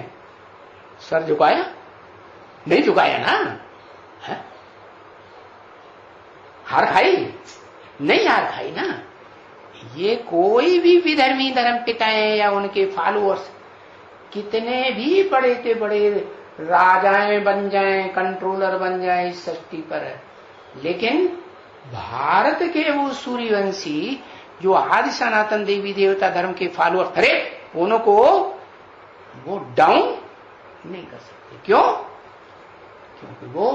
सर झुकाया? नहीं झुकाया ना। हार खाई? नहीं हार खाई ना। ये कोई भी विधर्मी धर्म पिताएं या उनके फॉलोअर्स कितने भी बड़े से बड़े राजाएं बन जाएं, कंट्रोलर बन जाएं इस सृष्टि पर, लेकिन भारत के वो सूर्यवंशी जो आदि सनातन देवी देवता धर्म के फॉलोअर, अरे उनको वो डाउन नहीं कर सकते। क्यों? क्योंकि वो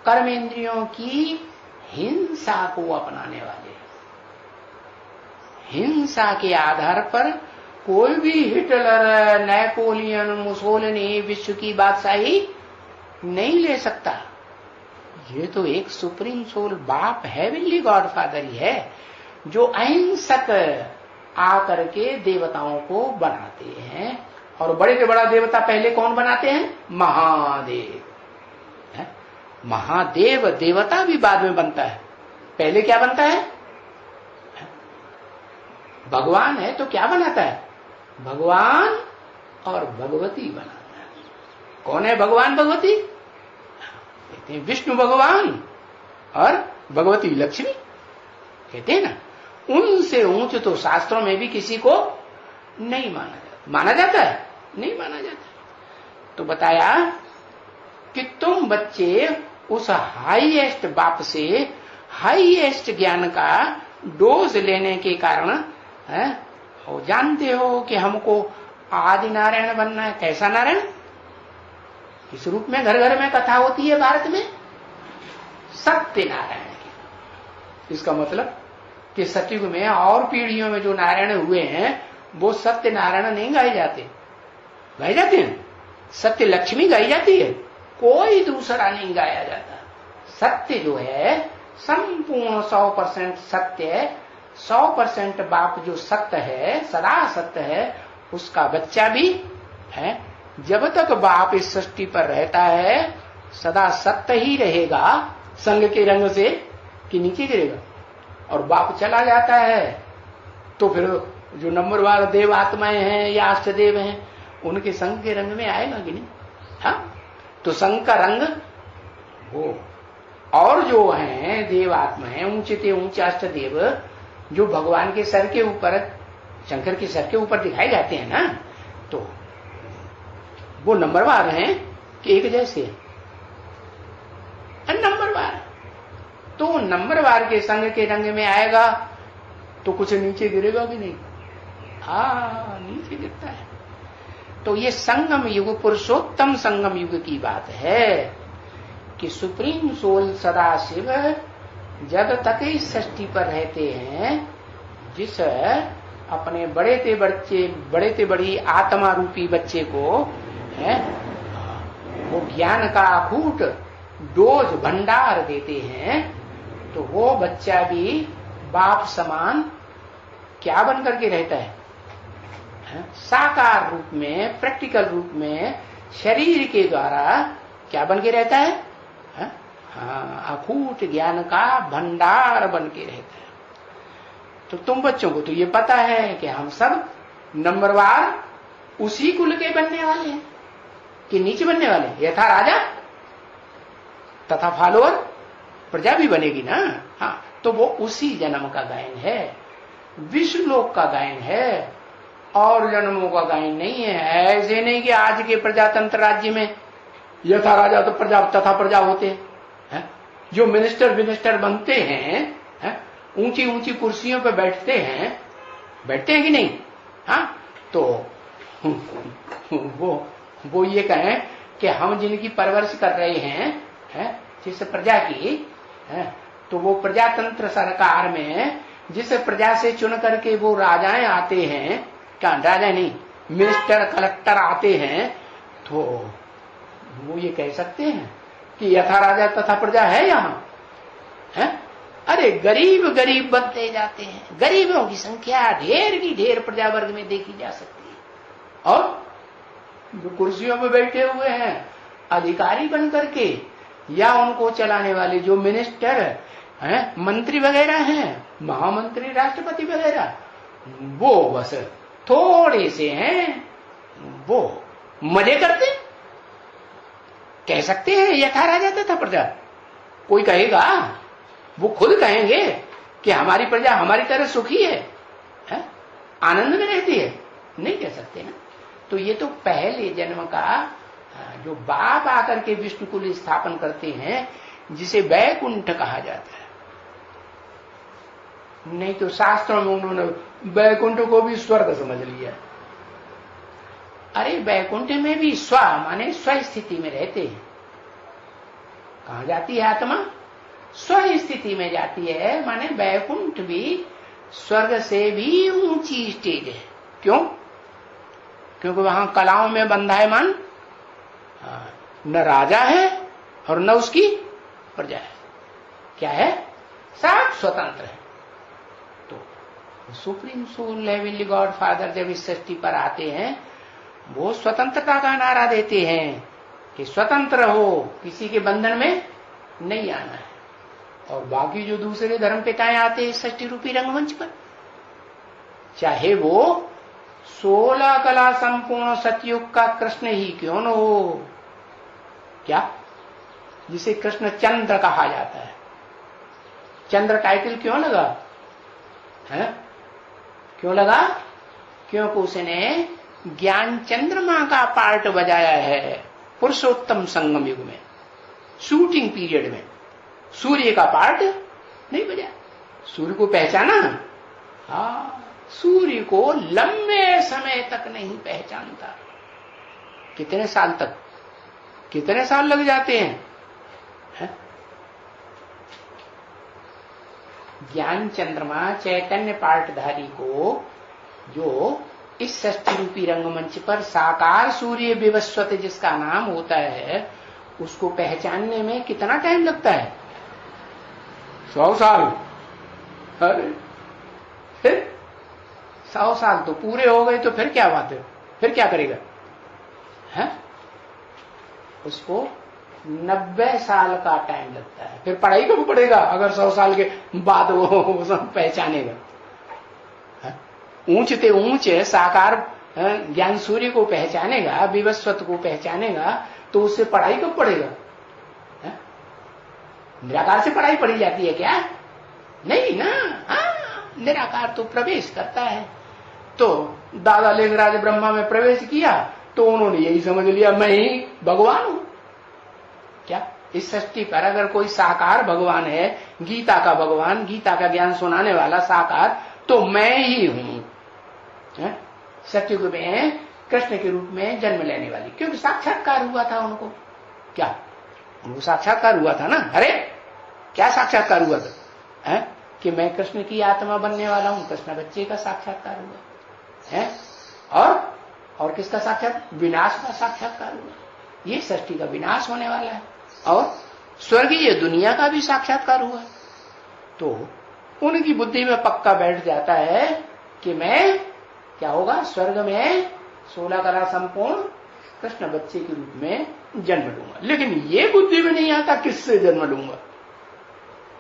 कर्मेंद्रियों की हिंसा को अपनाने वाले हैं। हिंसा के आधार पर कोई भी हिटलर, नेपोलियन, मुसोलिनी विश्व की बादशाही नहीं ले सकता। ये तो एक सुप्रीम सोल बाप हेवनली गॉडफादर ही है, जो अहिंसक आकर के देवताओं को बनाते हैं। और बड़े से बड़ा देवता पहले कौन बनाते हैं? महादेव। महादेव देवता भी बाद में बनता है, पहले क्या बनता है? भगवान है तो क्या बनाता है? भगवान और भगवती बनाता है। कौन है भगवान भगवती? कहते हैं विष्णु भगवान और भगवती लक्ष्मी, कहते हैं ना। उनसे ऊंच तो शास्त्रों में भी किसी को नहीं माना जाता। माना जाता है? नहीं माना जाता। तो बताया कि तुम बच्चे उस हाईएस्ट बाप से हाईएस्ट ज्ञान का डोज लेने के कारण और जानते हो कि हमको आदि नारायण बनना है। कैसा नारायण? किस रूप में घर घर में कथा होती है भारत में? सत्य नारायण की। इसका मतलब कि सतयुग में और पीढ़ियों में जो नारायण हुए हैं वो सत्य नारायण नहीं गाए जाते। गाए जाते हैं सत्य लक्ष्मी गाई जाती है, कोई दूसरा नहीं गाया जाता। सत्य जो है संपूर्ण 100% सत्य है। 100% बाप जो सत्य है, सदा सत्य है, उसका बच्चा भी है। जब तक बाप इस सृष्टि पर रहता है सदा सत्य ही रहेगा, संग के रंग से कि नीचे गिरेगा। और बाप चला जाता है तो फिर जो नंबरवार देव आत्माएं हैं या अष्टदेव हैं उनके संग के रंग में आएगा कि नहीं? हाँ, तो संग का रंग वो। और जो हैं देव आत्मा है ऊंचे ते ऊंचे अष्टदेव जो भगवान के सर के ऊपर, शंकर के सर के ऊपर दिखाए जाते हैं ना, तो वो नंबरवार हैं कि एक जैसे नंबरवार। तो नंबरवार के संग के रंग में आएगा तो कुछ नीचे गिरेगा भी नहीं। हाँ, नीचे गिरता है। तो ये संगम युग, पुरुषोत्तम संगम युग की बात है कि सुप्रीम सोल सदाशिव जब तक इस सृष्टि पर रहते हैं, जिस अपने बड़े ते बड़ी आत्मा रूपी बच्चे को है वो ज्ञान का अखूट डोज भंडार देते हैं, तो वो बच्चा भी बाप समान क्या बन करके रहता है? साकार रूप में, प्रैक्टिकल रूप में, शरीर के द्वारा क्या बन के रहता है? हाँ, अखूट ज्ञान का भंडार बन के रहता है। तो तुम बच्चों को तो ये पता है कि हम सब नंबरवार उसी कुल के बनने वाले हैं कि नीचे बनने वाले। यथा राजा तथा फॉलोअर प्रजा भी बनेगी ना। हाँ, तो वो उसी जन्म का गायन है, विश्वलोक का गायन है, और जन्मों का गायन नहीं है। ऐसे नहीं कि आज के प्रजातंत्र राज्य में यथा राजा तो प्रजा तथा प्रजा होते हैं। जो मिनिस्टर बनते हैं, ऊंची ऊंची कुर्सियों पर बैठते हैं कि नहीं? हाँ, तो वो ये कहें कि हम जिनकी परवरिश कर रहे हैं जिस प्रजा की, तो वो प्रजातंत्र सरकार में जिस प्रजा से चुन करके वो राजाएं आते हैं, क्या राजा नहीं, मिनिस्टर कलेक्टर आते हैं, तो वो ये कह सकते हैं कि यथा राजा तथा प्रजा है यहाँ? है? अरे गरीब बनते जाते हैं। गरीबों की संख्या ढेर की ढेर प्रजा वर्ग में देखी जा सकती है। और जो कुर्सियों में बैठे हुए हैं अधिकारी बन करके, या उनको चलाने वाले जो मिनिस्टर हैं, मंत्री वगैरह हैं, महामंत्री, राष्ट्रपति वगैरह, वो बस थोड़े से हैं, वो मजे करते, कह सकते हैं यथा राजा तथा प्रजा। कोई कहेगा, वो खुद कहेंगे कि हमारी प्रजा हमारी तरह सुखी है, आनंद में रहती है? नहीं कह सकते ना। तो ये तो पहले जन्म का जो बाप आकर के विष्णु कुल स्थापन करते हैं, जिसे वैकुंठ कहा जाता है। नहीं तो शास्त्रों में उन्होंने वैकुंठ को भी स्वर्ग समझ लिया। अरे वैकुंठ में भी स्व माने स्व स्थिति में रहते हैं, कहां जाती है आत्मा? स्वर्ग स्थिति में जाती है। माने वैकुंठ भी स्वर्ग से भी ऊंची स्टेज है। क्यों? क्योंकि वहां कलाओं में बंधा है मन, न राजा है और न उसकी प्रजा है। क्या है? सब स्वतंत्र है। तो supreme soul heavenly God father जब इस सृष्टि पर आते हैं, वो स्वतंत्रता का नारा देते हैं कि स्वतंत्र हो, किसी के बंधन में नहीं आना है। और बाकी जो दूसरे धर्म पिताएं आते हैं इस सृष्टि रूपी रंगमंच पर, चाहे वो 16 कला संपूर्ण सतयुग का कृष्ण ही क्यों न हो, क्या जिसे कृष्ण चंद्र कहा जाता है। चंद्र टाइटल क्यों लगा है? क्यों लगा? क्योंकि उसने ज्ञान चंद्रमा का पार्ट बजाया है पुरुषोत्तम संगम युग में, शूटिंग पीरियड में। सूर्य का पार्ट नहीं बजाया। सूर्य को पहचाना? हाँ, सूर्य को लंबे समय तक नहीं पहचानता। कितने साल तक? कितने साल लग जाते हैं? ज्ञान चंद्रमा चैतन्य पार्टधारी को जो इस सृष्टि रूपी रंगमंच पर साकार सूर्य विवस्वत जिसका नाम होता है, उसको पहचानने में कितना टाइम लगता है? 100 साल। अरे फिर 100 साल तो पूरे हो गए, तो फिर क्या बात है? फिर क्या करेगा? है? उसको 90 साल का टाइम लगता है। फिर पढ़ाई कब पड़ेगा अगर 100 साल के बाद वो सब पहचानेगा? ऊंचते ऊंचे साकार ज्ञान सूर्य को पहचानेगा, विवस्वत को पहचानेगा, तो उससे पढ़ाई कब पड़ेगा? निराकार से पढ़ाई पढ़ी जाती है क्या? नहीं ना। निराकार तो प्रवेश करता है। तो दादा लिंगराज ब्रह्मा में प्रवेश किया तो उन्होंने यही समझ लिया मैं ही भगवान हूं। क्या इस सृष्टि पर अगर कोई साकार भगवान है, गीता का भगवान, गीता का ज्ञान सुनाने वाला साकार, तो मैं ही हूं। सत्युग में कृष्ण के रूप में जन्म लेने वाली, क्योंकि साक्षात्कार हुआ था उनको। क्या उनको साक्षात्कार हुआ था ना? अरे क्या साक्षात्कार हुआ था? कि मैं कृष्ण की आत्मा बनने वाला हूं। कृष्ण बच्चे का साक्षात्कार हुआ है। और किसका साक्षात? विनाश का साक्षात्कार हुआ। ये सृष्टि का विनाश होने वाला है और स्वर्गीय दुनिया का भी साक्षात्कार हुआ। तो उनकी बुद्धि में पक्का बैठ जाता है कि मैं क्या होगा? स्वर्ग में 16 कला संपूर्ण कृष्ण बच्चे के रूप में जन्म लूंगा। लेकिन ये बुद्धि में नहीं आता किससे जन्म लूंगा।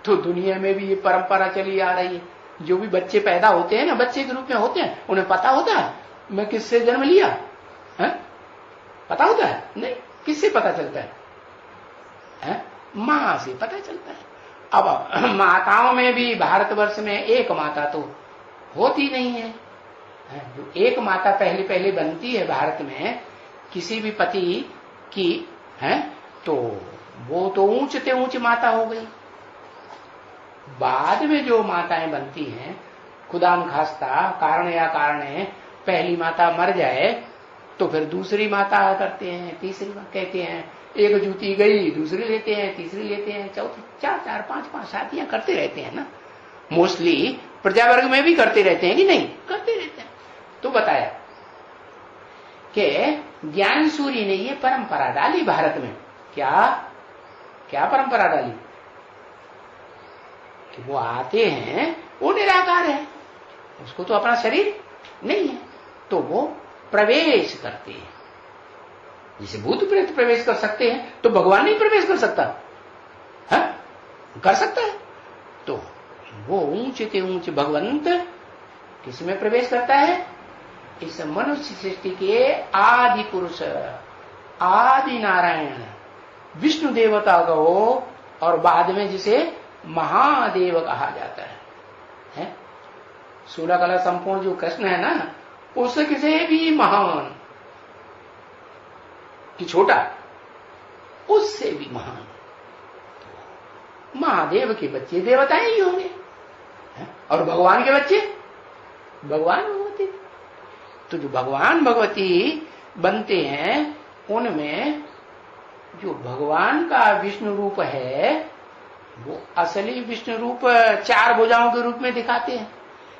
तो दुनिया में भी ये परंपरा चली आ रही है। जो भी बच्चे पैदा होते हैं ना, बच्चे के रूप में होते हैं, उन्हें पता होता है मैं किससे जन्म लिया है? पता होता है? नहीं। किससे पता चलता है? मां से पता चलता है। अब माताओं में भी भारतवर्ष में एक माता तो होती नहीं है। जो एक माता पहले पहले बनती है भारत में किसी भी पति की है, तो वो तो ऊंचते ऊंच माता हो गई। बाद में जो माताएं बनती हैं, खुदाम खास्ता कारण या कारण है, पहली माता मर जाए तो फिर दूसरी माता करते हैं, तीसरी कहते हैं। एक जूती गई, दूसरी लेते हैं, तीसरी लेते हैं, चौथी, 4 5 शादियां करते रहते हैं ना। मोस्टली प्रजावर्ग में भी करते रहते हैं कि नहीं? करते रहते हैं। तो बताया कि ज्ञान सूर्य ने ये परंपरा डाली भारत में। क्या परंपरा डाली? कि वो आते हैं, वो निराकार है, उसको तो अपना शरीर नहीं है, तो वो प्रवेश करते हैं। जैसे भूत प्रेत प्रवेश कर सकते हैं, तो भगवान नहीं प्रवेश कर सकता है? कर सकता है। तो वो ऊंचे ऊंचे भगवंत किसमें प्रवेश करता है? इस मनुष्य सृष्टि के आदि पुरुष, आदि नारायण, विष्णु देवता को, और बाद में जिसे महादेव कहा जाता है? 16 कला संपूर्ण जो कृष्ण है ना, उससे भी महान कि छोटा, उससे भी महान महादेव के बच्चे देवताएं ही होंगे, और भगवान के बच्चे भगवान भगवती। तो जो भगवान भगवती बनते हैं, उनमें जो भगवान का विष्णु रूप है वो असली विष्णु रूप 4 भुजाओं के रूप में दिखाते हैं।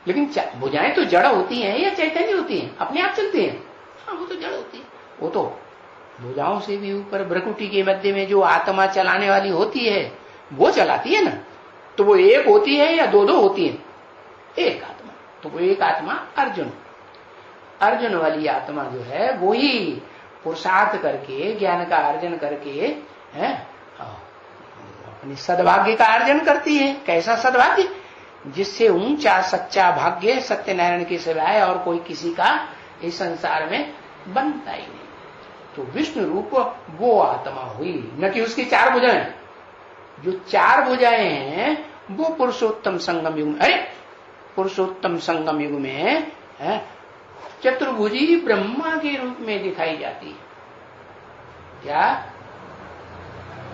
लेकिन भुजाएं तो जड़ होती हैं या चैतन्य होती हैं, अपने आप चलती हैं? हाँ, वो तो जड़ होती है। वो तो भुजाओं से भी ऊपर भ्रकुटी के मध्य में जो आत्मा चलाने वाली होती है वो चलाती है ना। तो वो एक होती है या दो होती है? एक आत्मा। तो वो एक आत्मा अर्जुन वाली आत्मा जो है वो ही पुरुषार्थ करके, ज्ञान का अर्जन करके है अपनी सद्भाग्य का अर्जन करती है। कैसा सद्भाग्य? जिससे ऊंचा सच्चा भाग्य सत्यनारायण के सिवाय और कोई किसी का इस संसार में बनता ही नहीं। तो विष्णु रूप वो आत्मा हुई, न कि उसकी 4 भुजाएं। जो 4 भुजाएं हैं वो पुरुषोत्तम संगम युग में, पुरुषोत्तम संगम युग में चतुर्भुजी ब्रह्मा के रूप में दिखाई जाती है। क्या?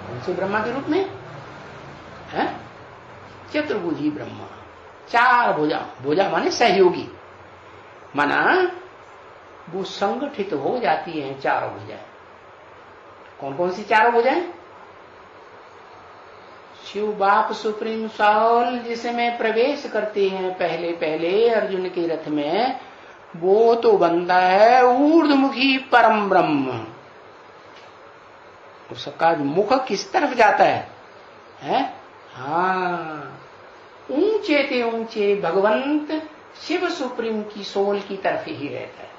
उनसे ब्रह्मा के रूप में है चतुर्भुजी ब्रह्मा। 4 भुजा माने सहयोगी, माना वो संगठित हो जाती हैं 4 भुजाएं। कौन कौन सी 4 भुजाएं? शिव बाप सुप्रीम सोल जिसमें प्रवेश करते हैं पहले पहले अर्जुन के रथ में, वो तो बनता है ऊर्ध्वमुखी परम ब्रह्म। उसका मुख किस तरफ जाता है? हाँ, ऊंचे ते ऊंचे भगवंत शिव सुप्रीम की सोल की तरफ ही रहता है।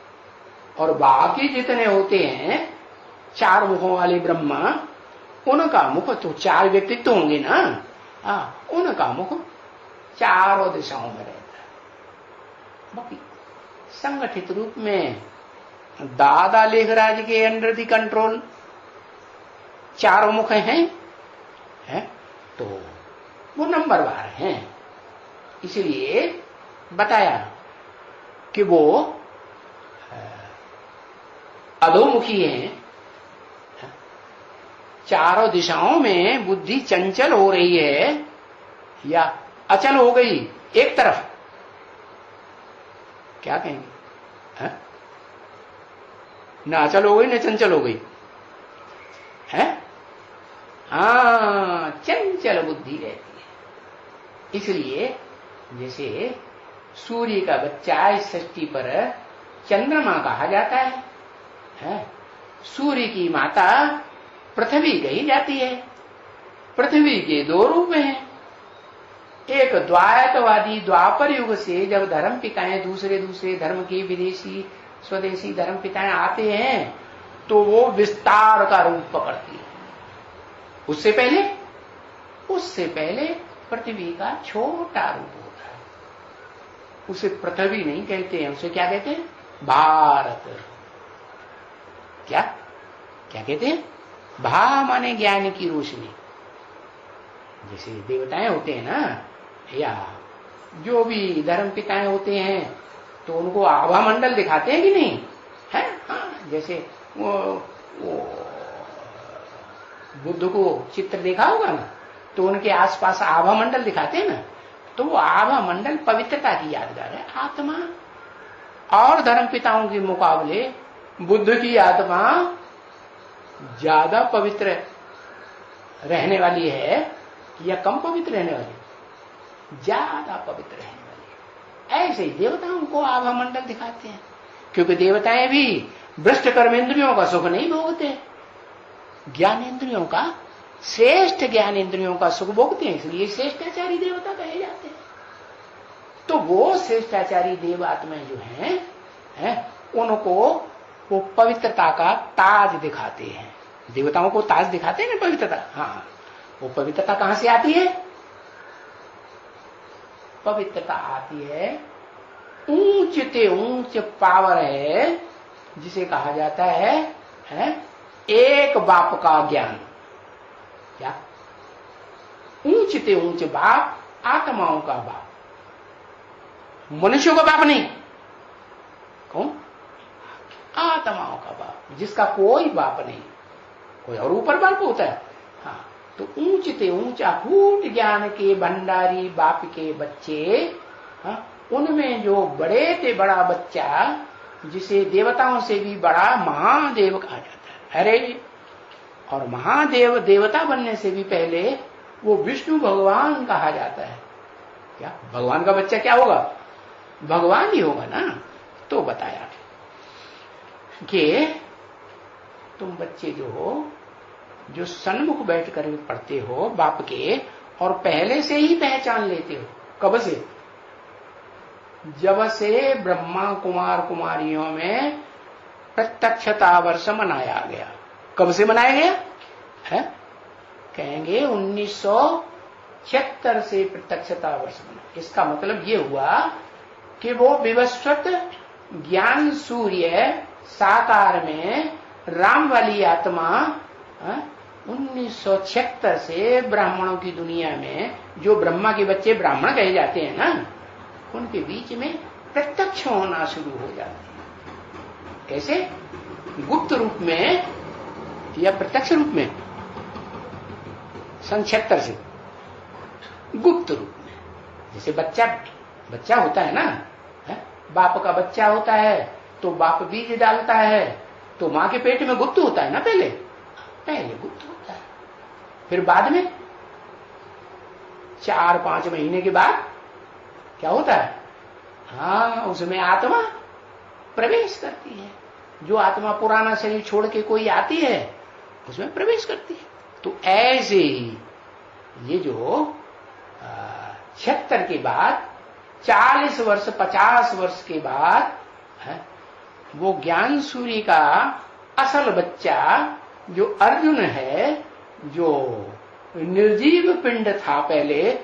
और बाकी जितने होते हैं 4 मुखों वाले ब्रह्मा, उनका मुख तो 4 व्यक्तित्व होंगे ना। उनका मुख चारों दिशाओं में रहता है। बाकी संगठित रूप में दादा लेखराज के अंडर दी कंट्रोल 4 मुख हैं तो वो नंबरवार हैं। इसलिए बताया कि वो अधोमुखी हैं। चारों दिशाओं में बुद्धि चंचल हो रही है या अचल हो गई एक तरफ, क्या कहेंगे? न अचल हो गई न चंचल हो गई है। हाँ, चंचल बुद्धि रहती है। इसलिए जैसे सूर्य का बच्चा इस सृष्टि पर चंद्रमा कहा जाता है। सूर्य की माता पृथ्वी कही जाती है। पृथ्वी के 2 रूप हैं। एक द्वैतवादी द्वापर युग से जब धर्म पिताएं दूसरे धर्म के विदेशी स्वदेशी धर्म पिताएं आते हैं तो वो विस्तार का रूप पकड़ती है। उससे पहले पृथ्वी का छोटा रूप होता है। उसे पृथ्वी नहीं कहते हैं, उसे क्या कहते हैं? भारत। क्या कहते हैं? भा माने ज्ञान की रोशनी। जैसे देवताएं होते हैं ना, या जो भी धर्म पिताएं होते हैं तो उनको आभा मंडल दिखाते हैं कि नहीं है? हाँ, जैसे वो बुद्ध को चित्र देखा होगा ना, तो उनके आसपास आभा मंडल दिखाते हैं ना। तो वो आभा मंडल पवित्रता की यादगार है। आत्मा और धर्म पिताओं के मुकाबले बुद्ध की आत्मा ज्यादा पवित्र रहने वाली है या कम पवित्र रहने वाली? ज्यादा पवित्र रहने वाली है। ऐसे ही देवताओं को आभा मंडल दिखाते हैं, क्योंकि देवताएं भी भ्रष्ट कर्मेंद्रियों का सुख नहीं भोगते, ज्ञानेंद्रियों का, श्रेष्ठ ज्ञानेंद्रियों का सुख भोगते हैं। इसलिए श्रेष्ठाचारी देवता कहे जाते हैं। तो वो श्रेष्ठाचारी देव आत्माएं जो हैं उनको वो पवित्रता का ताज दिखाते हैं। देवताओं को ताज दिखाते हैं ना पवित्रता। हाँ, वो पवित्रता कहां से आती है? पवित्रता आती है ऊंच ते ऊंच पावर है जिसे कहा जाता है एक बाप का ज्ञान। क्या? ऊंच ते ऊंच बाप, आत्माओं का बाप, मनुष्यों का बाप नहीं। कौन? आत्माओं का बाप, जिसका कोई बाप नहीं, कोई और ऊपर बाप होता है। हाँ, तो ऊंच ते ऊंचा अकूट ज्ञान के भंडारी बाप के बच्चे, हाँ, उनमें जो बड़े ते बड़ा बच्चा, जिसे देवताओं से भी बड़ा महादेव कहा जाता है। अरे, और महादेव देवता बनने से भी पहले वो विष्णु भगवान कहा जाता है। क्या भगवान का बच्चा क्या होगा? भगवान ही होगा ना। तो बताया कि तुम बच्चे जो हो, जो सन्मुख बैठ कर पढ़ते हो बाप के, और पहले से ही पहचान लेते हो। कब से? जब से ब्रह्मा कुमार कुमारियों में प्रत्यक्षता वर्ष मनाया गया। कब से मनाया गया है? कहेंगे 1976 से प्रत्यक्षता वर्ष मना। इसका मतलब ये हुआ कि वो विवस्वत ज्ञान सूर्य साकार में राम वाली आत्मा 1976 से ब्राह्मणों की दुनिया में, जो ब्रह्मा के बच्चे ब्राह्मण कहे जाते हैं ना, उनके बीच में प्रत्यक्ष होना शुरू हो जाते हैं। कैसे? गुप्त रूप में या प्रत्यक्ष रूप में? 76 से गुप्त रूप में। जैसे बच्चा होता है ना, बाप का बच्चा होता है तो बाप बीज डालता है, तो मां के पेट में गुप्त होता है ना। पहले गुप्त होता है, फिर बाद में 4-5 महीने के बाद क्या होता है? हाँ, उसमें आत्मा प्रवेश करती है। जो आत्मा पुराना शरीर छोड़ के कोई आती है उसमें प्रवेश करती है। तो ऐसे ही ये जो 76 के बाद 40 वर्ष 50 वर्ष के बाद वो ज्ञान सूर्य का असल बच्चा जो अर्जुन है, जो निर्जीव पिंड था पहले,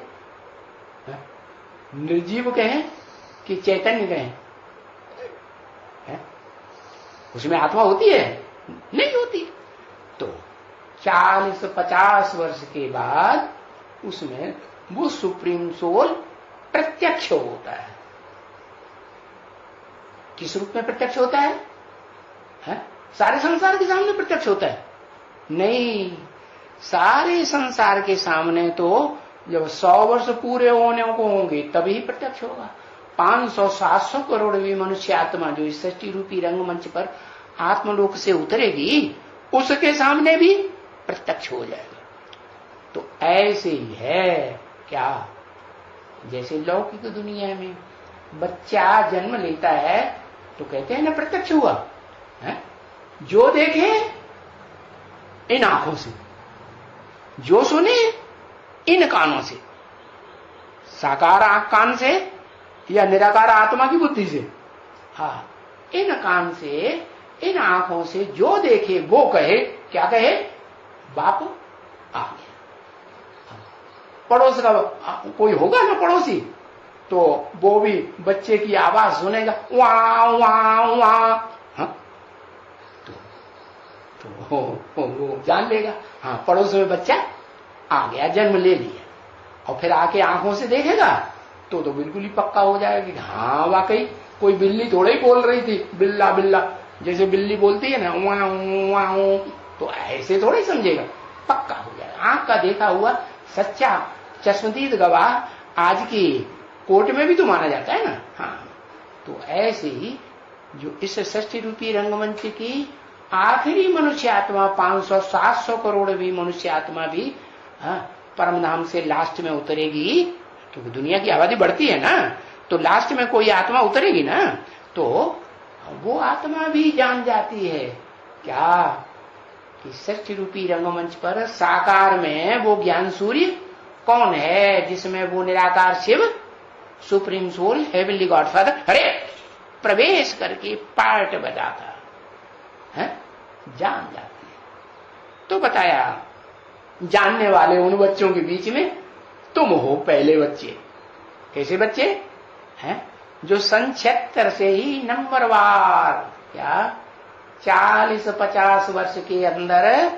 निर्जीव कहें कि चैतन्य कहें, उसमें आत्मा होती है? नहीं होती। तो 40-50 वर्ष के बाद उसमें वो सुप्रीम सोल प्रत्यक्ष होता है। किस रूप में प्रत्यक्ष होता है? सारे संसार के सामने प्रत्यक्ष होता है? नहीं, सारे संसार के सामने तो जब 100 वर्ष पूरे होने को होंगे तभी प्रत्यक्ष होगा। 500-700 करोड़ भी मनुष्य आत्मा जो इस सृष्टि रूपी रंगमंच पर आत्मलोक से उतरेगी, उसके सामने भी प्रत्यक्ष हो जाएगा। तो ऐसे ही है क्या? जैसे लौकिक दुनिया में बच्चा जन्म लेता है तो कहते हैं ना प्रत्यक्ष हुआ है? जो देखे इन आंखों से, जो सुने इन कानों से, साकार आंख कान से या निराकार आत्मा की बुद्धि से, हाँ, इन कान से इन आंखों से जो देखे वो कहे। क्या कहे? बाप आ गया। पड़ोस का कोई होगा ना पड़ोसी, तो वो भी बच्चे की आवाज सुनेगा, वाह वाह वाह, हाँ? तो वो जान लेगा, हाँ पड़ोस में बच्चा आ गया, जन्म ले लिया। और फिर आके आंखों से देखेगा तो बिल्कुल ही पक्का हो जाएगा कि हाँ वाकई कोई बिल्ली थोड़ा ही बोल रही थी, बिल्ला बिल्ला, जैसे बिल्ली बोलती है ना वाह वाह, तो ऐसे थोड़ा ही समझेगा, पक्का हो जाएगा। आंख का देखा हुआ सच्चा चश्मदीद गवाह आज की कोर्ट में भी तो माना जाता है ना। हाँ, तो ऐसे ही जो इस सृष्टि रूपी रंगमंच की आखिरी मनुष्य आत्मा 500-700 करोड़ भी मनुष्य आत्मा भी परम धाम से लास्ट में उतरेगी, क्योंकि दुनिया की आबादी बढ़ती है ना, तो लास्ट में कोई आत्मा उतरेगी ना, तो वो आत्मा भी जान जाती है क्या कि सृष्टि रूपी रंगमंच पर साकार में वो ज्ञान सूर्य कौन है, जिसमें वो निराकार Shiva supreme soul heavenly godfather अरे प्रवेश करके पार्ट बजाता है, जान जाती है। तो बताया जानने वाले उन बच्चों के बीच में तुम हो पहले बच्चे। कैसे बच्चे हैं? जो सन 76 से ही नंबरवार क्या 40-50 वर्ष के अंदर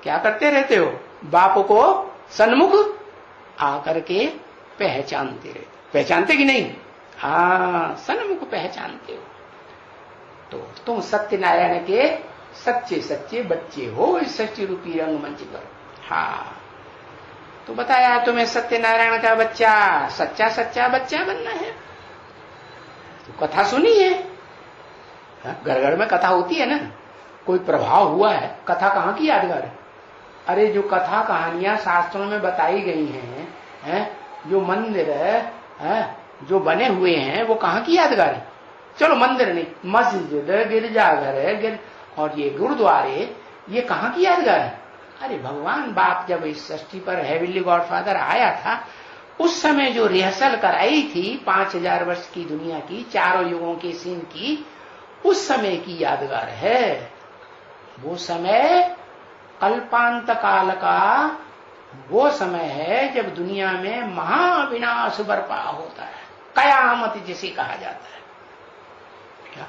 क्या करते रहते हो? बाप को सन्मुख आकर के पहचानते रहते। पहचानते कि नहीं? हाँ, सन्मुख पहचानते हो। तो तुम सत्यनारायण के सच्चे सच्चे बच्चे हो इस सृष्टि रूपी रंगमंच पर। हाँ, तो बताया तुम्हें सत्यनारायण का बच्चा सच्चा सच्चा बच्चा बनना है। तो कथा सुनी है, घर घर में कथा होती है ना, कोई प्रभाव हुआ है, कथा कहाँ की यादगार है? अरे जो कथा कहानियां शास्त्रों में बताई गई हैं, जो मंदिर है, जो बने हुए हैं, वो कहाँ की यादगार है? चलो मंदिर नहीं, मस्जिद, गिरजाघर और ये गुरुद्वारे, ये कहाँ की यादगार है? अरे भगवान बाप जब इस सृष्टि पर हेवनली गॉडफादर आया था, उस समय जो रिहर्सल कराई थी 5000 वर्ष की दुनिया की, चारों युगों के सीन की, उस समय की यादगार है। वो समय कल्पांत काल का वो समय है जब दुनिया में महाविनाश बर्पा होता है, कयामत जिसे कहा जाता है। क्या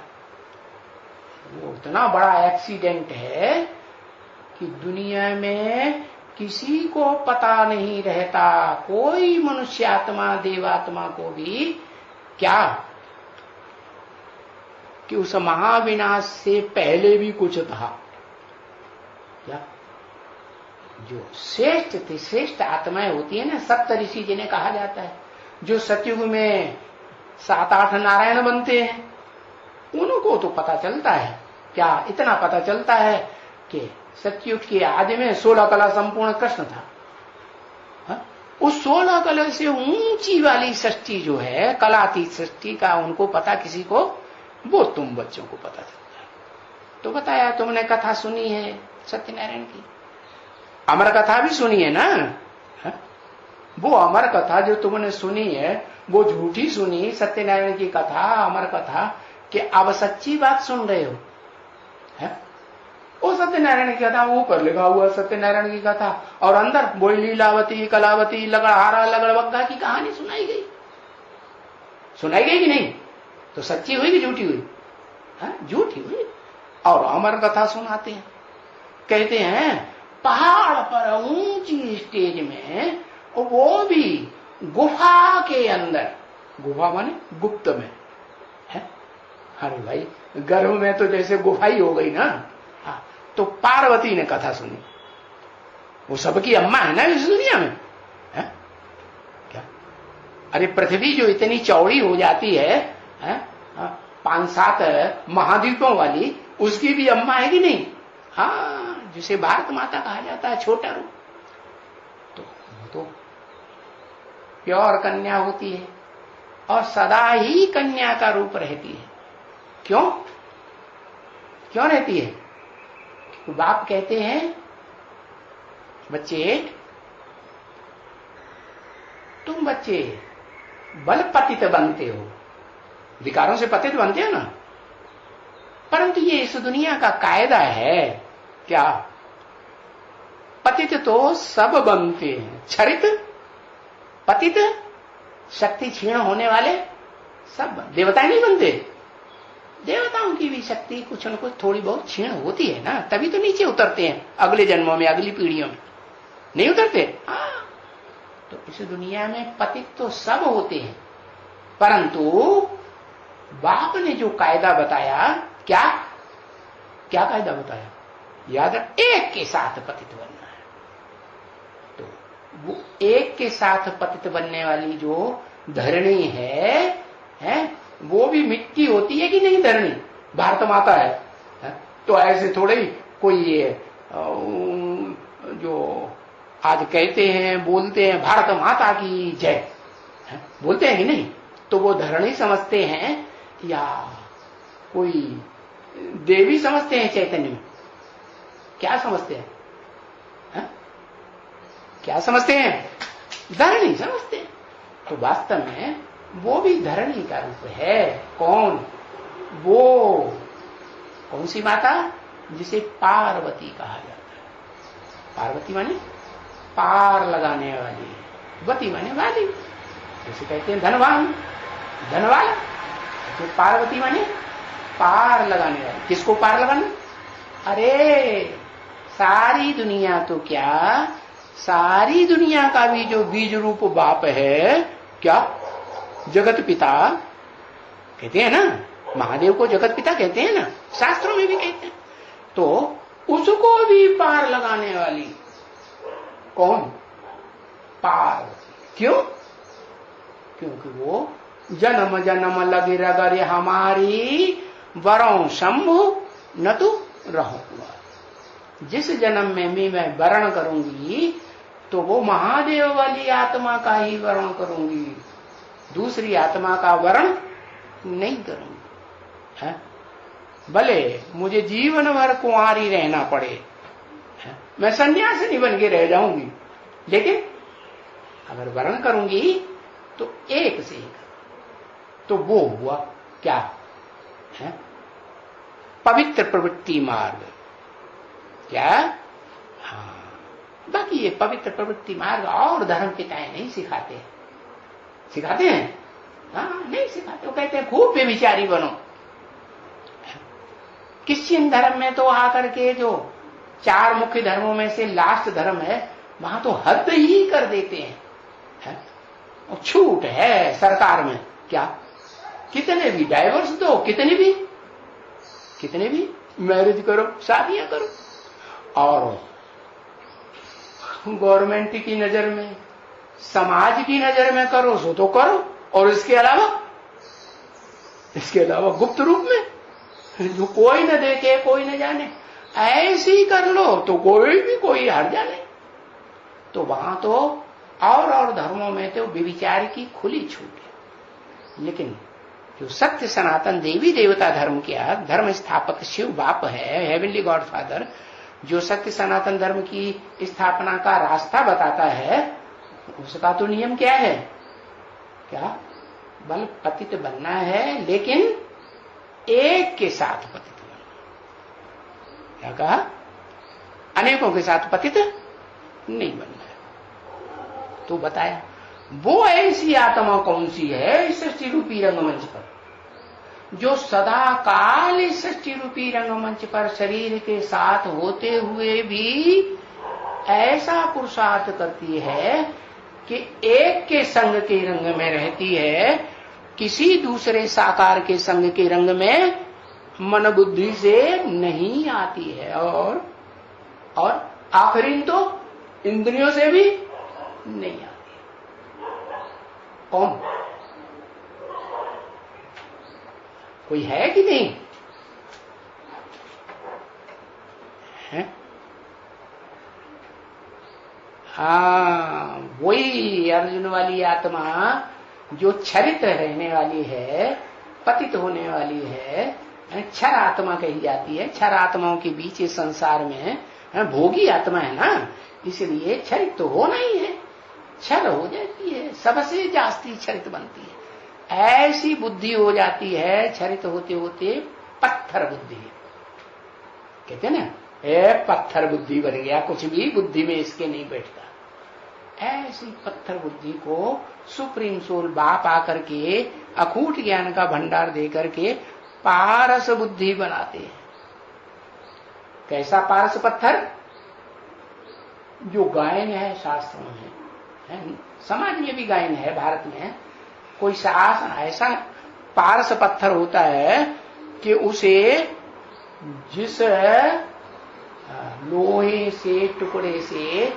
वो इतना बड़ा एक्सीडेंट है कि दुनिया में किसी को पता नहीं रहता, कोई मनुष्यात्मा देवात्मा को भी, क्या कि उस महाविनाश से पहले भी कुछ था। क्या जो श्रेष्ठ थे, श्रेष्ठ आत्माएं होती है ना, सप्तऋषि जिन्हें कहा जाता है, जो सतयुग में 7-8 नारायण बनते हैं, उनको तो पता चलता है। क्या इतना पता चलता है कि सतयुग के आदि में 16 कला संपूर्ण कृष्ण था। उस 16 कला से ऊंची वाली सृष्टि जो है, कलातीत सृष्टि का उनको पता किसी को, वो तुम बच्चों को पता चलता है। तो बताया, तुमने कथा सुनी है सत्यनारायण की, अमर कथा भी सुनी है ना? वो अमर कथा जो तुमने सुनी है वो झूठी सुनी, सत्यनारायण की कथा, अमर कथा, कि अब सच्ची बात सुन रहे हो? वो सत्यनारायण की कथा, ऊपर लिखा हुआ सत्यनारायण की कथा, और अंदर बोई लीलावती, कलावती, लगड़हारा, लगड़बग्गा की कहानी सुनाई गई। सुनाई गई कि नहीं? तो सच्ची हुई कि झूठी हुई? झूठी हुई। और अमर कथा सुनाते हैं, कहते हैं पहाड़ पर ऊंची स्टेज में, वो भी गुफा के अंदर, गुफा माने गुप्त में है। अरे भाई, गर्भ में तो जैसे गुफा ही हो गई ना। तो पार्वती ने कथा सुनी, वो सबकी अम्मा है ना इस दुनिया में, है? क्या अरे पृथ्वी जो इतनी चौड़ी हो जाती है, 5-7 महाद्वीपों वाली, उसकी भी अम्मा है कि नहीं? हाँ, जिसे भारत माता कहा जाता है, छोटा रूप। तो वो तो प्योर कन्या होती है और सदा ही कन्या का रूप रहती है। क्यों क्यों रहती है? तो बाप कहते हैं, बच्चे, तुम बच्चे बल पतित बनते हो, विकारों से पतित बनते हो ना, परंतु ये इस दुनिया का कायदा है। क्या? पतित तो सब बनते हैं, क्षरित पतित, शक्ति क्षीण होने वाले सब। देवता नहीं बनते, देवताओं की भी शक्ति कुछ न कुछ थोड़ी बहुत क्षीण होती है ना, तभी तो नीचे उतरते हैं अगले जन्मों में, अगली पीढ़ियों में। नहीं उतरते? तो इस दुनिया में पतित तो सब होते हैं, परंतु बाप ने जो कायदा बताया, क्या क्या कायदा बताया? याद रख, एक के साथ पतित बनना है। तो वो एक के साथ पतित बनने वाली जो धरणी है, वो भी मिट्टी होती है कि नहीं? धरणी भारत माता है। तो ऐसे थोड़े ही कोई ये जो आज कहते हैं, बोलते हैं भारत माता की जय, बोलते हैं कि नहीं? तो वो धरणी समझते हैं या कोई देवी समझते हैं? चैतन्य में क्या समझते हैं? क्या समझते हैं? धरणी समझते हैं। तो वास्तव में वो भी धरणी का रूप है। कौन? वो कौन सी माता? जिसे पार्वती कहा जाता है। पार्वती माने पार लगाने वाली, वती माने वाली, जैसे कहते हैं धनवान, धनवाला। तो पार्वती माने पार लगाने वाली। किसको पार लगाना? अरे सारी दुनिया तो क्या, सारी दुनिया का भी जो बीज रूप बाप है, क्या जगत पिता कहते हैं ना, महादेव को जगत पिता कहते हैं ना, शास्त्रों में भी कहते हैं। तो उसको भी पार लगाने वाली कौन? पार्वती। क्यों? क्योंकि वो जन्म जन्म लगे रगरे हमारी, वरों शंभु न तो रहो। जिस जन्म में भी मैं वर्ण करूंगी तो वो महादेव वाली आत्मा का ही वर्ण करूंगी, दूसरी आत्मा का वर्ण नहीं करूंगी। है? भले मुझे जीवन भर कुंवारी रहना पड़े, है? मैं सन्यासिनी बन के रह जाऊंगी, लेकिन अगर वर्ण करूंगी तो एक से एक, तो वो हुआ क्या है? पवित्र प्रवृत्ति मार्ग। क्या? हाँ, बाकी ये पवित्र प्रवृत्ति मार्ग और धर्म पिताएं नहीं सिखाते। सिखाते हैं? हाँ, नहीं सिखाते। वो कहते हैं खूब बेविचारी बनो। क्रिश्चियन धर्म में तो आकर के जो 4 मुख्य धर्मों में से लास्ट धर्म है, वहां तो हद ही कर देते हैं, है? और छूट है सरकार में। क्या? कितने भी डाइवर्स दो, कितने भी मैरिज करो, शादियां करो, और गवर्नमेंट की नजर में, समाज की नजर में करो सो तो करो, और इसके अलावा गुप्त रूप में जो कोई न देखे, कोई न जाने, ऐसे ही कर लो तो कोई हट जाने। तो वहां तो और धर्मों में तो व्यभिचार की खुली छूट है। लेकिन जो सत्य सनातन देवी देवता धर्म किया, धर्म स्थापक शिव बाप है, हेवनली गॉड फादर, जो सत्य सनातन धर्म की स्थापना का रास्ता बताता है, उसका तो नियम क्या है? क्या? बल पतित बनना है, लेकिन एक के साथ पतित बनना। क्या कहा? अनेकों के साथ पतित नहीं बनना है। तो बताया वो ऐसी आत्मा कौन सी है इस सृष्टि रूपी रंगमंच पर, जो सदा काल इस सृष्टि रूपी रंगमंच पर शरीर के साथ होते हुए भी ऐसा पुरुषार्थ करती है कि एक के संग के रंग में रहती है, किसी दूसरे साकार के संग के रंग में मन बुद्धि से नहीं आती है, और आखिरी तो इंद्रियों से भी नहीं आती। कौन? कोई है कि नहीं है? हाँ, वही अर्जुन वाली आत्मा जो क्षरित रहने वाली है, पतित होने वाली है, क्षर आत्मा कही जाती है। क्षर आत्माओं के बीच इस संसार में भोगी आत्मा है ना, इसलिए क्षरित तो होना ही है, क्षर हो जाती है, सबसे जास्ती क्षरित बनती है। ऐसी बुद्धि हो जाती है क्षरित होते होते पत्थर बुद्धि। कहते हैं ना, पत्थर बुद्धि बन गया, कुछ भी बुद्धि में इसके नहीं बैठता। ऐसी पत्थर बुद्धि को सुप्रीम सोल बाप आकर के अकूट ज्ञान का भंडार दे करके पारस बुद्धि बनाते हैं। कैसा पारस पत्थर? जो गायन है शास्त्रों में है, समाज में भी गायन है, भारत में कोई शासन ऐसा पारस पत्थर होता है कि उसे जिस लोहे से टुकड़े से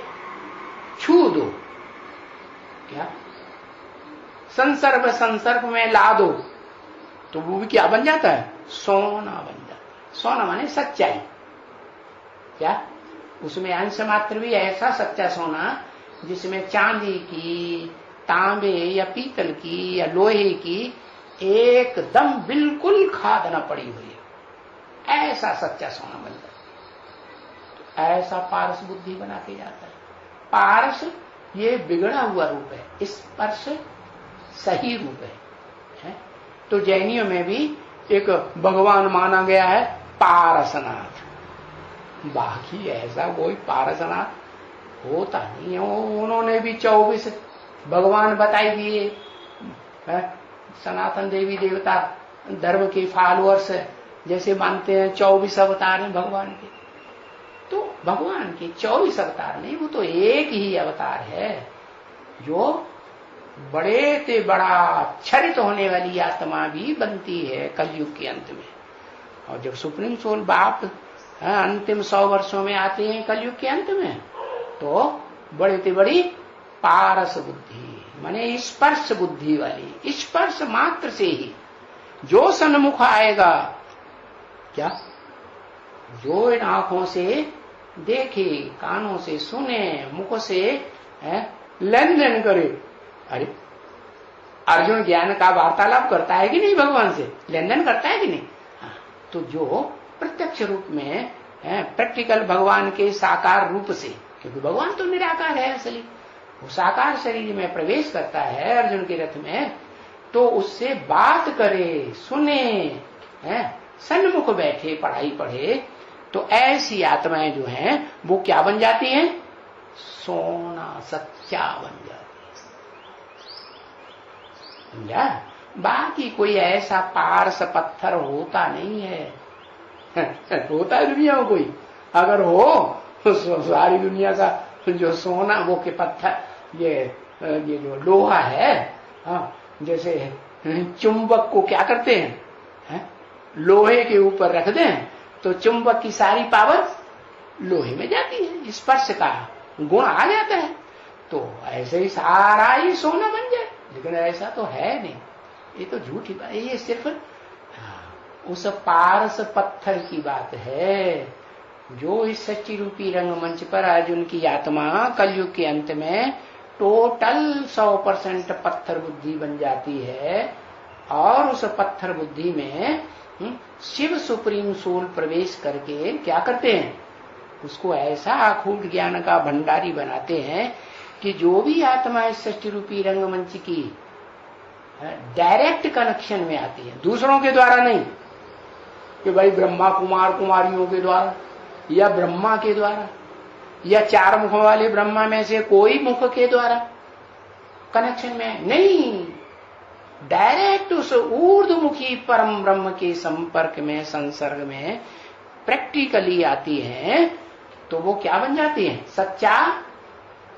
छू दो, क्या संसर्ग में ला दो, तो वो भी क्या बन जाता है? सोना बन जाता है। सोना माने सच्चाई। क्या? उसमें अंश मात्र भी ऐसा सच्चा सोना जिसमें चांदी की, तांबे या पीतल की या लोहे की एकदम बिल्कुल खाद न पड़ी हुई है, ऐसा सच्चा सोना बन जाता है। तो ऐसा पारस बुद्धि बना के जाता है। पारस ये बिगड़ा हुआ रूप है, स्पर्श सही रूप है। तो जैनियों में भी एक भगवान माना गया है पारसनाथ, बाकी ऐसा कोई पारसनाथ होता नहीं है। उन्होंने भी 24 भगवान बताई दिए। सनातन देवी देवता धर्म के फॉलोअर्स जैसे मानते हैं 24 अवतार हैं भगवान के, तो भगवान के 24 अवतार नहीं, वो तो एक ही अवतार है जो बड़े से बड़ा क्षरित होने वाली आत्मा भी बनती है कलयुग के अंत में। और जब सुप्रीम सोल बाप अंतिम 100 वर्षों में आते हैं कलयुग के अंत में, तो बड़े से बड़ी पारस बुद्धि माने स्पर्श बुद्धि वाली, स्पर्श मात्र से ही जो सन्मुख आएगा, क्या जो इन आंखों से देखे, कानों से सुने, मुख से लेन देन करे। अरे अर्जुन ज्ञान का वार्तालाप करता है कि नहीं, भगवान से लेन देन करता है कि नहीं? तो जो प्रत्यक्ष रूप में प्रैक्टिकल भगवान के साकार रूप से, क्योंकि भगवान तो निराकार है असली, वो साकार शरीर में प्रवेश करता है अर्जुन के रथ में, तो उससे बात करे, सुने, सन्मुख बैठे, पढ़ाई पढ़े, तो ऐसी आत्माएं जो हैं वो क्या बन जाती हैं? सोना सच्चा बन जाती है। समझा? बाकी कोई ऐसा पारस पत्थर होता नहीं है। होता है दुनिया में कोई? अगर हो तो सारी दुनिया का जो सोना वो के पत्थर, ये जो लोहा है, जैसे चुंबक को क्या करते हैं, लोहे के ऊपर रख दें तो चुंबक की सारी पावर लोहे में जाती है, स्पर्श का गुण आ जाता है। तो ऐसे ही सारा ही सोना बन जाए, लेकिन ऐसा तो है नहीं, ये तो झूठी बात है। ये सिर्फ उस पारस पत्थर की बात है जो इस सच्ची रूपी रंगमंच पर अर्जुन की आत्मा कलयुग के अंत में टोटल 100% पत्थर बुद्धि बन जाती है, और उस पत्थर बुद्धि में शिव सुप्रीम सोल प्रवेश करके क्या करते हैं, उसको ऐसा अखूट ज्ञान का भंडारी बनाते हैं कि जो भी आत्मा इस सच्ची रूपी रंगमंच की डायरेक्ट कनेक्शन में आती है, दूसरों के द्वारा नहीं कि भाई ब्रह्मा कुमार कुमारियों के द्वारा या ब्रह्मा के द्वारा या 4 मुखों वाले ब्रह्मा में से कोई मुख के द्वारा कनेक्शन में नहीं, डायरेक्ट उस ऊर्ध्वमुखी परम ब्रह्म के संपर्क में, संसर्ग में प्रैक्टिकली आती हैं, तो वो क्या बन जाती हैं? सच्चा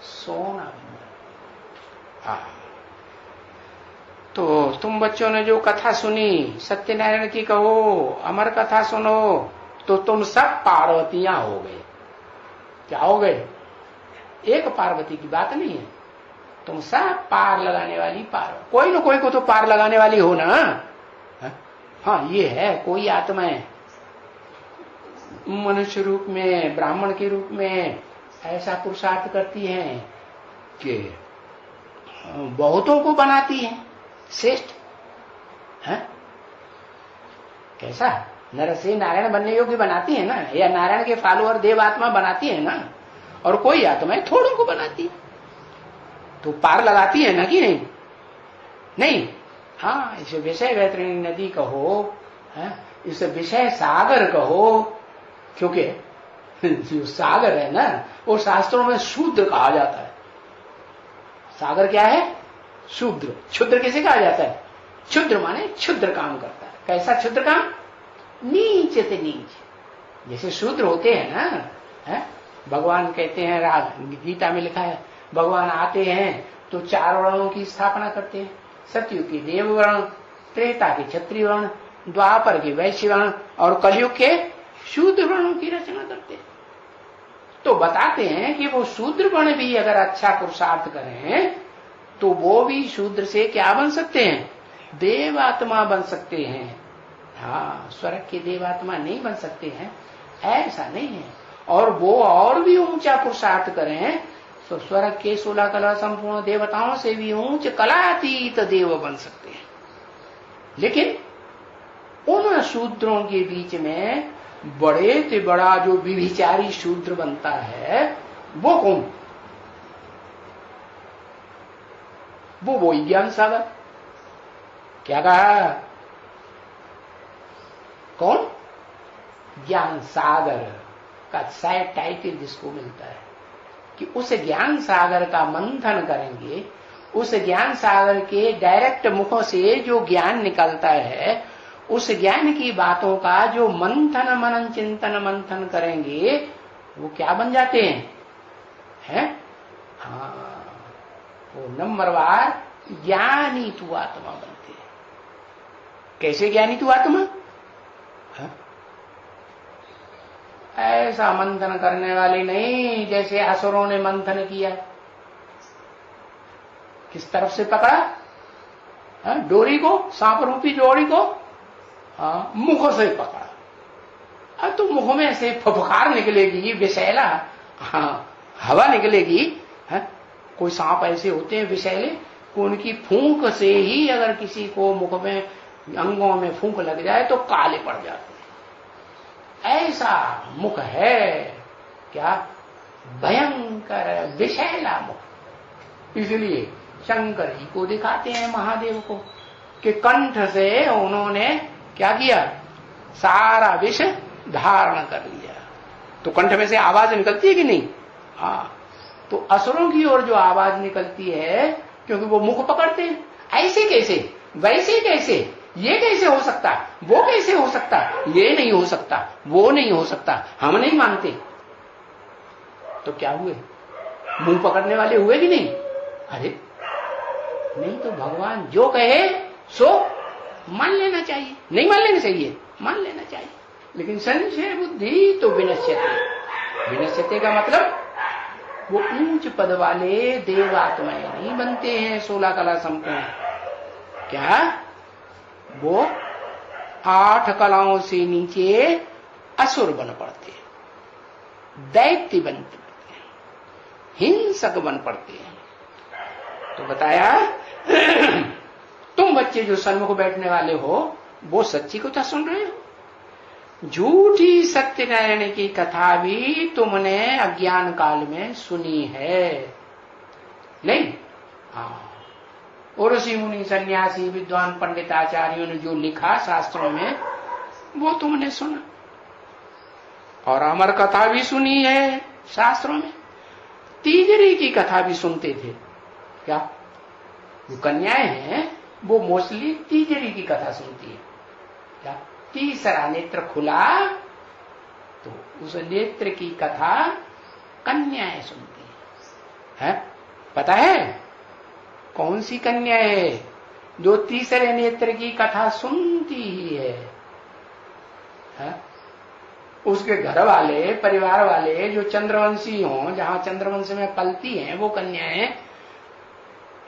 सोना बन जाती है। तो तुम बच्चों ने जो कथा सुनी सत्यनारायण की, कहो अमर कथा सुनो, तो तुम सब पार्वतियां हो गए। क्या हो गए? एक पार्वती की बात नहीं है, तुम सब पार लगाने वाली पार, कोई न कोई को तो पार लगाने वाली हो ना। हाँ ये है, कोई आत्माएं मनुष्य रूप में, ब्राह्मण के रूप में ऐसा पुरुषार्थ करती हैं कि बहुतों को बनाती हैं श्रेष्ठ। कैसा? नर से नारायण बनने योग्य बनाती है ना, या नारायण के फॉलोअर देव आत्मा बनाती है ना, और कोई आत्माएं थोड़ों को बनाती है, तो पार लगाती है ना कि नहीं? नहीं। हाँ, इसे विषय वैतरणी नदी कहो, इसे विषय सागर कहो, क्योंकि जो सागर है ना वो शास्त्रों में शूद्र कहा जाता है। सागर क्या है? शूद्र। क्षुद्र किसे कहा जाता है? क्षुद्र माने क्षुद्र काम करता है। कैसा क्षुद्र काम? नीचे से नीचे। जैसे शूद्र होते हैं ना, भगवान कहते हैं, गीता में लिखा है, भगवान आते हैं तो 4 वर्णों की स्थापना करते हैं, सतयुग के देव वर्ण, त्रेता के क्षत्रिय वर्ण, द्वापर के वैश्य वर्ण और कलयुग के शूद्र वर्णों की रचना करते हैं। तो बताते हैं कि वो शूद्र वर्ण भी अगर अच्छा पुरुषार्थ करें तो वो भी शूद्र से क्या बन सकते हैं? देवात्मा बन सकते हैं। हाँ, स्वर्ग के देवात्मा नहीं बन सकते हैं, ऐसा नहीं है। और वो और भी ऊंचा पुरुषार्थ करें तो स्वर्ग के 16 कला संपूर्ण देवताओं से भी ऊंच कलातीत देव बन सकते हैं। लेकिन उन शूद्रों के बीच में बड़े से बड़ा जो विभिचारी शूद्र बनता है वो कौन? वो ज्ञान सागर। क्या कहा? कौन? ज्ञान सागर का साइड टाइटल जिसको मिलता है कि उस ज्ञान सागर का मंथन करेंगे, उस ज्ञान सागर के डायरेक्ट मुखों से जो ज्ञान निकलता है, उस ज्ञान की बातों का जो मंथन मनन चिंतन मंथन करेंगे, वो क्या बन जाते हैं? हाँ, वो नंबरवार ज्ञानी तू आत्मा बनते हैं। कैसे ज्ञानी तू आत्मा? ऐसा मंथन करने वाले नहीं जैसे असुरों ने मंथन किया। किस तरफ से पकड़ा? डोरी को, सांप रूपी डोरी को मुख से पकड़ा। अब तो मुंह में से फुफकार निकलेगी, विषैला, हाँ, हवा निकलेगी। है? कोई सांप ऐसे होते हैं विषैले, उनकी फूंक से ही अगर किसी को मुख में, अंगों में फूंक लग जाए तो काले पड़ जाते हैं। ऐसा मुख है, क्या भयंकर विषैला मुख। इसलिए शंकर जी को दिखाते हैं महादेव को कि कंठ से उन्होंने क्या किया, सारा विष धारण कर लिया। तो कंठ में से आवाज निकलती है कि नहीं? हाँ, तो असुरों की ओर जो आवाज निकलती है, क्योंकि वो मुख पकड़ते हैं। ऐसे कैसे, वैसे कैसे, ये कैसे हो सकता, वो कैसे हो सकता, ये नहीं हो सकता, वो नहीं हो सकता, हम नहीं मानते। तो क्या हुए, मुंह पकड़ने वाले हुए कि नहीं? अरे नहीं, तो भगवान जो कहे सो मान लेना चाहिए। नहीं मान लेना चाहिए, मान लेना चाहिए। लेकिन संशय बुद्धि तो विनश्यते। विनश्यते का मतलब वो ऊंच पद वाले देवात्माएं नहीं बनते हैं 16 कला संपूर्ण। क्या वो 8 कलाओं से नीचे असुर बन पड़ते हैं, दैत्य बन पड़ते हैं, हिंसक बन पड़ते हैं। तो बताया तुम बच्चे जो सन्मुख बैठने वाले हो, वो सच्ची कथा सुन रहे हो। झूठी सत्यनारायण की कथा भी तुमने अज्ञान काल में सुनी है, नहीं? हाँ, और ऋषि मुनि सन्यासी विद्वान पंडित आचार्यों ने जो लिखा शास्त्रों में, वो तुमने सुना। और अमर कथा भी सुनी है शास्त्रों में। तीजरी की कथा भी सुनते थे। क्या जो कन्याएं हैं वो मोस्टली तीजरी की कथा सुनती है। क्या तीसरा नेत्र खुला तो उस नेत्र की कथा कन्याएं सुनती है? पता है कौन सी कन्या है जो तीसरे नेत्र की कथा सुनती ही है? उसके घर वाले, परिवार वाले जो चंद्रवंशी हों, जहां चंद्रवंश में पलती हैं वो कन्याएं,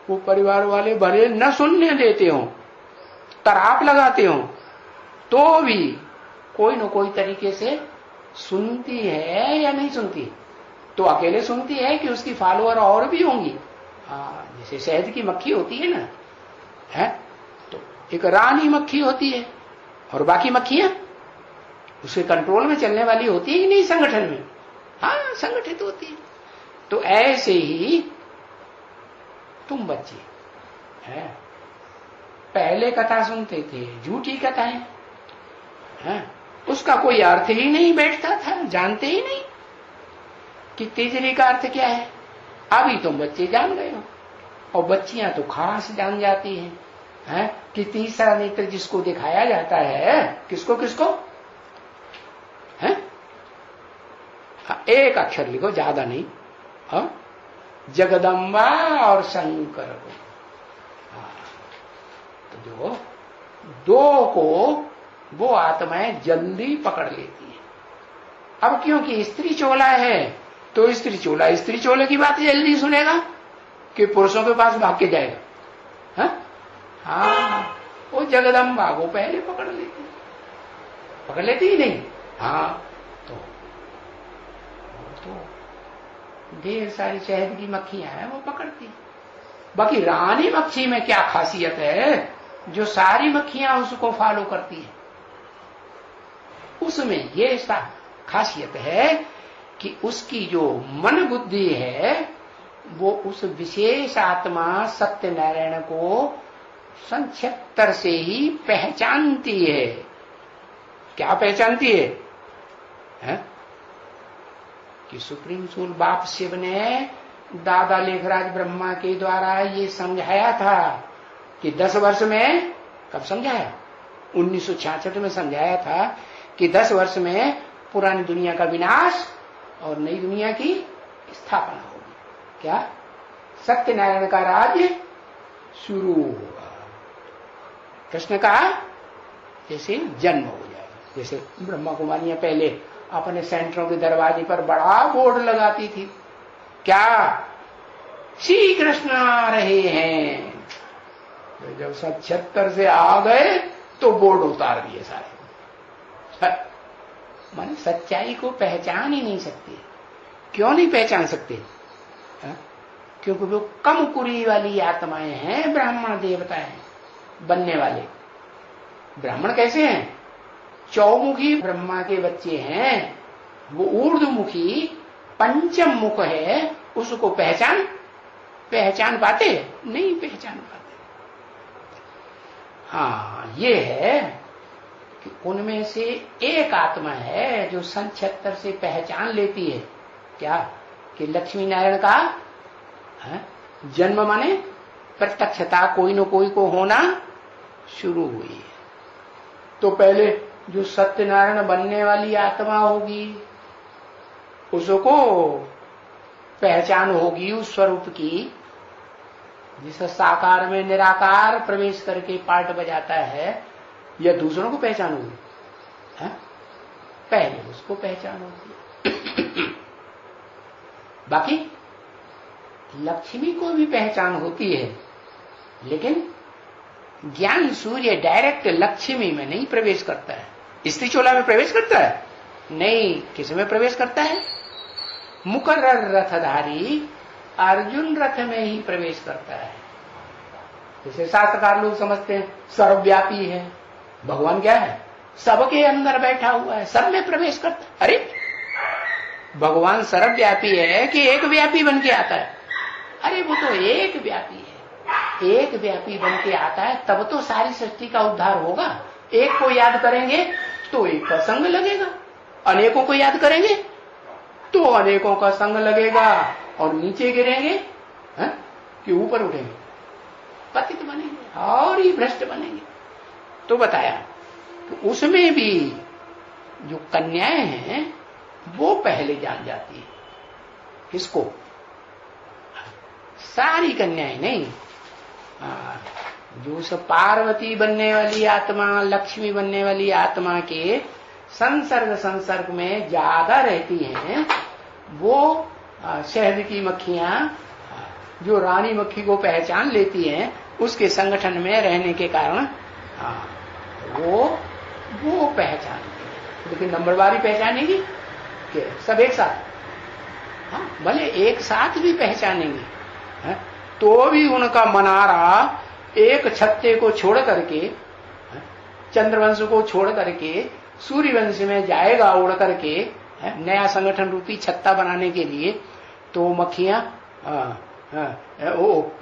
वो परिवार वाले भले न सुनने देते हो, तराप लगाते हो, तो भी कोई न कोई तरीके से सुनती है या नहीं सुनती? तो अकेले सुनती है कि उसकी फॉलोअर और भी होंगी? हाँ, जैसे शहद की मक्खी होती है ना, है तो एक रानी मक्खी होती है और बाकी मक्खियां उसके कंट्रोल में चलने वाली होती है कि नहीं संगठन में? हाँ, संगठित होती है। तो ऐसे ही तुम बच्चे हैं, पहले कथा सुनते थे, झूठी कथाएं, हैं, उसका कोई अर्थ ही नहीं बैठता था, जानते ही नहीं कि तीजरी का अर्थ क्या है। अभी तुम बच्चे जान गए हो, और बच्चियां तो खास जान जाती हैं कि तीसरा नेत्र जिसको दिखाया जाता है, किसको किसको है? एक अक्षर लिखो, ज्यादा नहीं, हाँ, जगदम्बा और शंकर को। तो जो दो को वो आत्माएं जल्दी पकड़ लेती है। अब क्योंकि स्त्री चोला है तो स्त्री चोले की बात जल्दी सुनेगा कि पुरुषों के पास भाग के जाएगा? हाँ, वो जगदम्बा को पहले पकड़ लेती ही नहीं। हाँ, तो ढेर सारी शहद की मक्खियां हैं वो पकड़ती। बाकी रानी मक्खी में क्या खासियत है जो सारी मक्खियां उसको फॉलो करती है? उसमें ये खासियत है कि उसकी जो मन बुद्धि है वो उस विशेष आत्मा सत्यनारायण को संक्षेप्तर से ही पहचानती है। क्या पहचानती है? कि सुप्रीम सोल बाप शिव ने दादा लेखराज ब्रह्मा के द्वारा ये समझाया था कि 10 वर्ष में, कब समझाया? 1966 में समझाया था कि 10 वर्ष में पुरानी दुनिया का विनाश और नई दुनिया की स्थापना होगी। क्या? सत्यनारायण का राज्य शुरू होगा। कृष्ण का जैसे जन्म हो जाएगा। जैसे ब्रह्मा कुमारियां पहले अपने सेंटरों के दरवाजे पर बड़ा बोर्ड लगाती थी, क्या श्री कृष्ण आ रहे हैं। तो जब 77 से आ गए तो बोर्ड उतार दिए सारे। माने सच्चाई को पहचान ही नहीं सकते। क्यों नहीं पहचान सकते? हा? क्योंकि वो कम कुरी वाली आत्माएं हैं, ब्राह्मण देवता हैं बनने वाले। ब्राह्मण कैसे हैं? चौमुखी ब्रह्मा के बच्चे हैं। वो ऊर्ध्वमुखी पंचम मुख है, उसको पहचान पाते? नहीं पहचान पाते। हाँ, ये है कि उनमें से एक आत्मा है जो सन 76 से पहचान लेती है क्या कि लक्ष्मी नारायण का जन्म माने प्रत्यक्षता कोई न कोई को होना शुरू हुई है। तो पहले जो सत्यनारायण बनने वाली आत्मा होगी उसको पहचान होगी उस स्वरूप की, जिस साकार में निराकार प्रवेश करके पार्ट बजाता है, या दूसरों को पहचान होगी? पहले उसको पहचान होगी। बाकी लक्ष्मी को भी पहचान होती है, लेकिन ज्ञान सूर्य डायरेक्ट लक्ष्मी में नहीं प्रवेश करता है। स्त्री चोला में प्रवेश करता है? नहीं। किस में प्रवेश करता है? मुकर्रर रथधारी अर्जुन रथ में ही प्रवेश करता है। जैसे शास्त्रकार लोग समझते हैं सर्वव्यापी है, भगवान क्या है? सबके अंदर बैठा हुआ है, सब में प्रवेश करता है। अरे भगवान सर्वव्यापी है कि एक व्यापी बन के आता है? अरे वो तो एक व्यापी है, एक व्यापी बन के आता है, तब तो सारी सृष्टि का उद्धार होगा। एक को याद करेंगे तो एक का संग लगेगा, अनेकों को याद करेंगे तो अनेकों का संग लगेगा, और नीचे गिरेंगे कि ऊपर उठेंगे, पतित बनेंगे और ही भ्रष्ट बनेंगे। तो बताया, तो उसमें भी जो कन्याएं हैं वो पहले जान जाती है। किसको? सारी कन्याएं नहीं, जो सब पार्वती बनने वाली आत्मा, लक्ष्मी बनने वाली आत्मा के संसर्ग में ज्यादा रहती हैं, वो शहद की मक्खियां जो रानी मक्खी को पहचान लेती हैं, उसके संगठन में रहने के कारण वो पहचानती है। लेकिन नंबरवारी पहचानेगी कि सब एक साथ? हाँ, भले एक साथ भी पहचानेंगे तो भी उनका मनारा एक छत्ते को छोड़ करके, चंद्रवंश को छोड़ करके सूर्यवंश में जाएगा उड़ करके, नया संगठन रूपी छत्ता बनाने के लिए। तो मक्खियां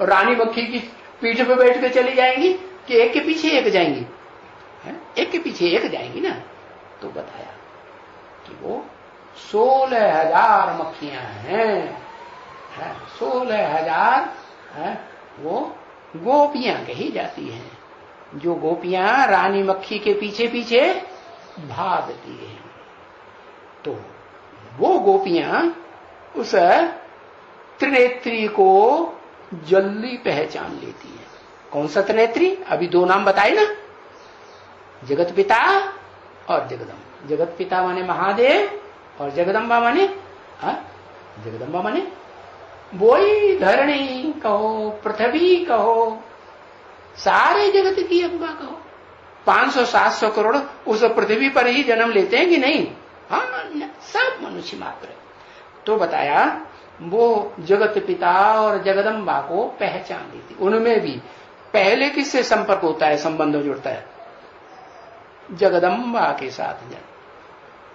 रानी मक्खी की पीठ पे बैठ के चली जाएंगी कि एक के पीछे एक जाएंगी? एक के पीछे एक जाएंगी ना। तो बताया कि वो 16,000 मक्खियां हैं, 16,000 वो गोपियां कही जाती हैं, जो गोपियां रानी मक्खी के पीछे पीछे भागती हैं। तो वो गोपियां उस त्रिनेत्री को जल्दी पहचान लेती है। कौन सा त्रिनेत्री? अभी दो नाम बताए ना, जगत पिता और जगदम्बा। जगत पिता माने महादेव और जगदम्बा माने जगदम्बा माने वही धरणी कहो, पृथ्वी कहो, सारे जगत की अम्बा कहो। 500-700 करोड़ उस पृथ्वी पर ही जन्म लेते हैं कि नहीं? हाँ, सब मनुष्य मात्र। तो बताया वो जगत पिता और जगदम्बा को पहचान लेती। उनमें भी पहले किससे संपर्क होता है, संबंध जुड़ता है? जगदम्बा के साथ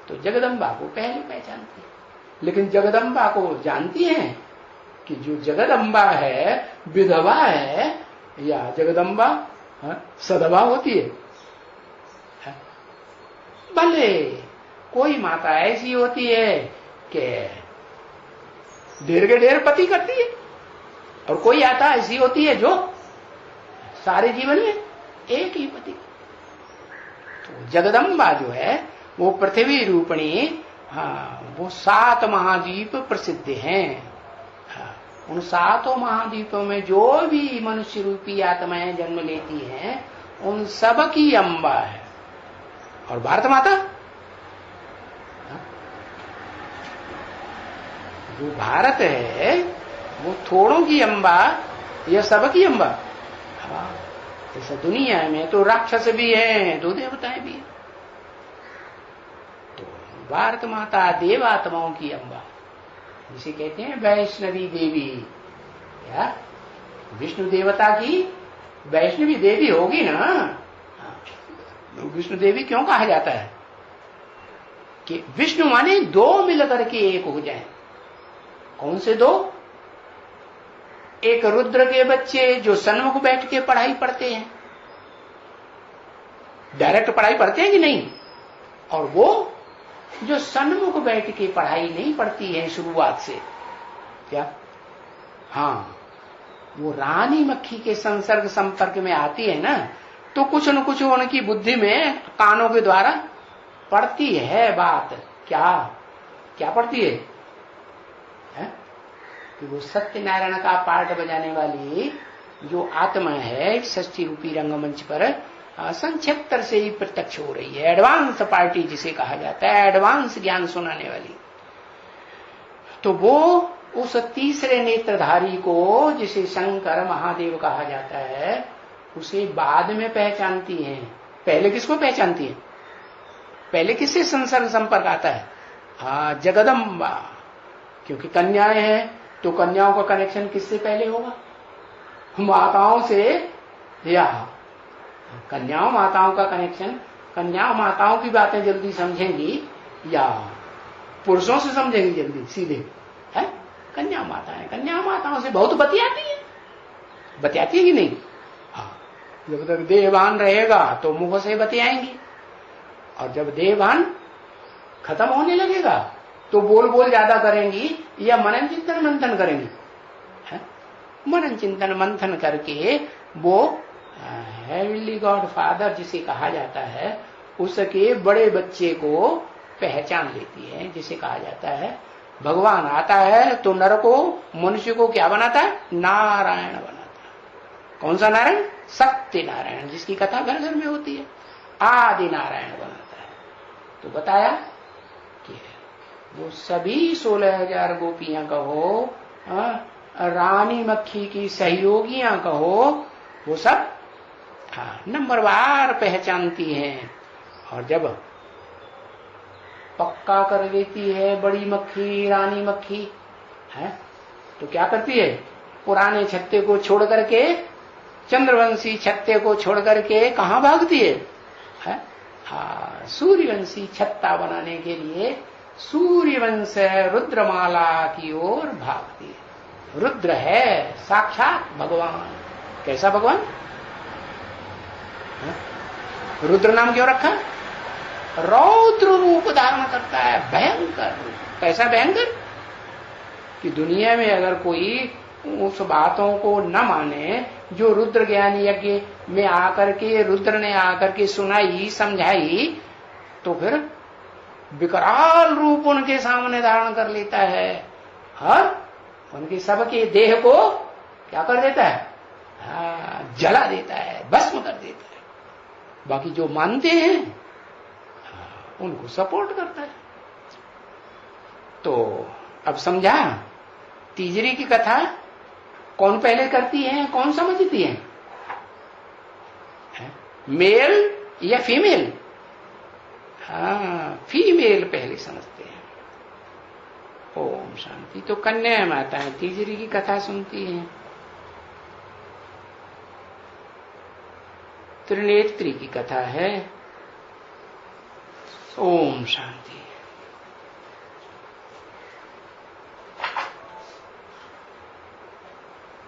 तो जगदम्बा को पहले पहचानती है। लेकिन जगदम्बा को जानती हैं कि जो जगदम्बा है विधवा है या जगदम्बा सदवा होती है? भले कोई माता ऐसी होती है कि ढेर के ढेर पति करती है, और कोई आता ऐसी होती है जो सारे जीवन में एक ही पति। तो जगदम्बा जो है वो पृथ्वी रूपणी, वो 7 महाद्वीप प्रसिद्ध हैं। उन 7 महाद्वीपों में जो भी मनुष्य रूपी आत्माएं जन्म लेती हैं, उन सब की अम्बा है। और भारत माता, जो भारत है वो थोड़ों की अम्बा या सब की अम्बा? जैसा दुनिया में तो राक्षस भी है, 2 देवताएं भी हैं। तो भारत माता देवात्माओं की अम्बा, जिसे कहते हैं वैष्णवी देवी। या विष्णु देवता की वैष्णवी देवी होगी ना। विष्णु देवी क्यों कहा जाता है कि विष्णु माने दो मिलकर के एक हो जाएं। कौन से दो? एक रुद्र के बच्चे जो सन्मुख बैठ के पढ़ाई पढ़ते हैं, डायरेक्ट पढ़ाई पढ़ते हैं कि नहीं, और वो जो सन्मुख बैठ के पढ़ाई नहीं पढ़ती है शुरुआत से। क्या? हाँ, वो रानी मक्खी के संसर्ग संपर्क में आती है ना, तो कुछ न कुछ उनकी बुद्धि में कानों के द्वारा पढ़ती है बात। क्या क्या पढ़ती है? कि वो सत्यनारायण का पार्ट बजाने वाली जो आत्मा है षष्ठी रूपी रंगमंच पर सन 76 से ही प्रत्यक्ष हो रही है। एडवांस पार्टी जिसे कहा जाता है, एडवांस ज्ञान सुनाने वाली। तो वो उस तीसरे नेत्रधारी को, जिसे शंकर महादेव कहा जाता है, उसे बाद में पहचानती है। पहले किसको पहचानती है? पहले किससे संसर्ग संपर्क आता है? जगदम्बा। क्योंकि कन्याएं हैं तो कन्याओं का कनेक्शन किससे पहले होगा? माताओं से। या कन्याओं माताओं का कनेक्शन, कन्याओं माताओं की बातें जल्दी समझेंगी या पुरुषों से समझेंगी जल्दी सीधे? है कन्या माताएं, कन्या माताओं से बहुत बतियाती है। बतियाती है कि नहीं? हाँ, जब तक देहभान रहेगा तो मुंह से बतियाएंगी, और जब देहभान खत्म होने लगेगा तो बोल बोल ज्यादा करेंगी या मनन चिंतन मंथन करेंगी? मनन चिंतन मंथन करके वो हेवनली गॉड फादर जिसे कहा जाता है, उसके बड़े बच्चे को पहचान लेती है, जिसे कहा जाता है भगवान आता है तो नर को, मनुष्य को क्या बनाता है? नारायण बनाता है। कौन सा नारायण? सत्य नारायण, जिसकी कथा घर घर में होती है। आदि नारायण बनाता है। तो बताया कि वो सभी 16,000 गोपियां कहो, रानी मक्खी की सहयोगियां कहो, वो सब नंबरवार पहचानती हैं। और जब पक्का कर देती है बड़ी मक्खी, रानी मक्खी है, तो क्या करती है? पुराने छत्ते को छोड़ करके, चंद्रवंशी छत्ते को छोड़ करके कहां भागती है? सूर्यवंशी छत्ता बनाने के लिए सूर्यवंश रुद्रमाला की ओर भागती है। रुद्र है साक्षात भगवान। कैसा भगवान? रुद्र नाम क्यों रखा? रौद्र रूप धारण करता है, भयंकर रूप। कैसा भयंकर? कि दुनिया में अगर कोई उस बातों को न माने जो रुद्र ज्ञान यज्ञ में आकर के, रुद्र ने आकर के सुनाई समझाई, तो फिर विकराल रूप उनके सामने धारण कर लेता है। उनके सबके देह को क्या कर देता है? जला देता है, भस्म कर देता है। बाकी जो मानते हैं उनको सपोर्ट करता है। तो अब समझा तीजरी की कथा कौन पहले करती है, कौन समझती है? मेल या फीमेल? फीमेल पहले समझते हैं। ओम शांति। तो कन्या माताएं तीजरी की कथा सुनती हैं। त्रिनेत्री की कथा है। ओम शांति।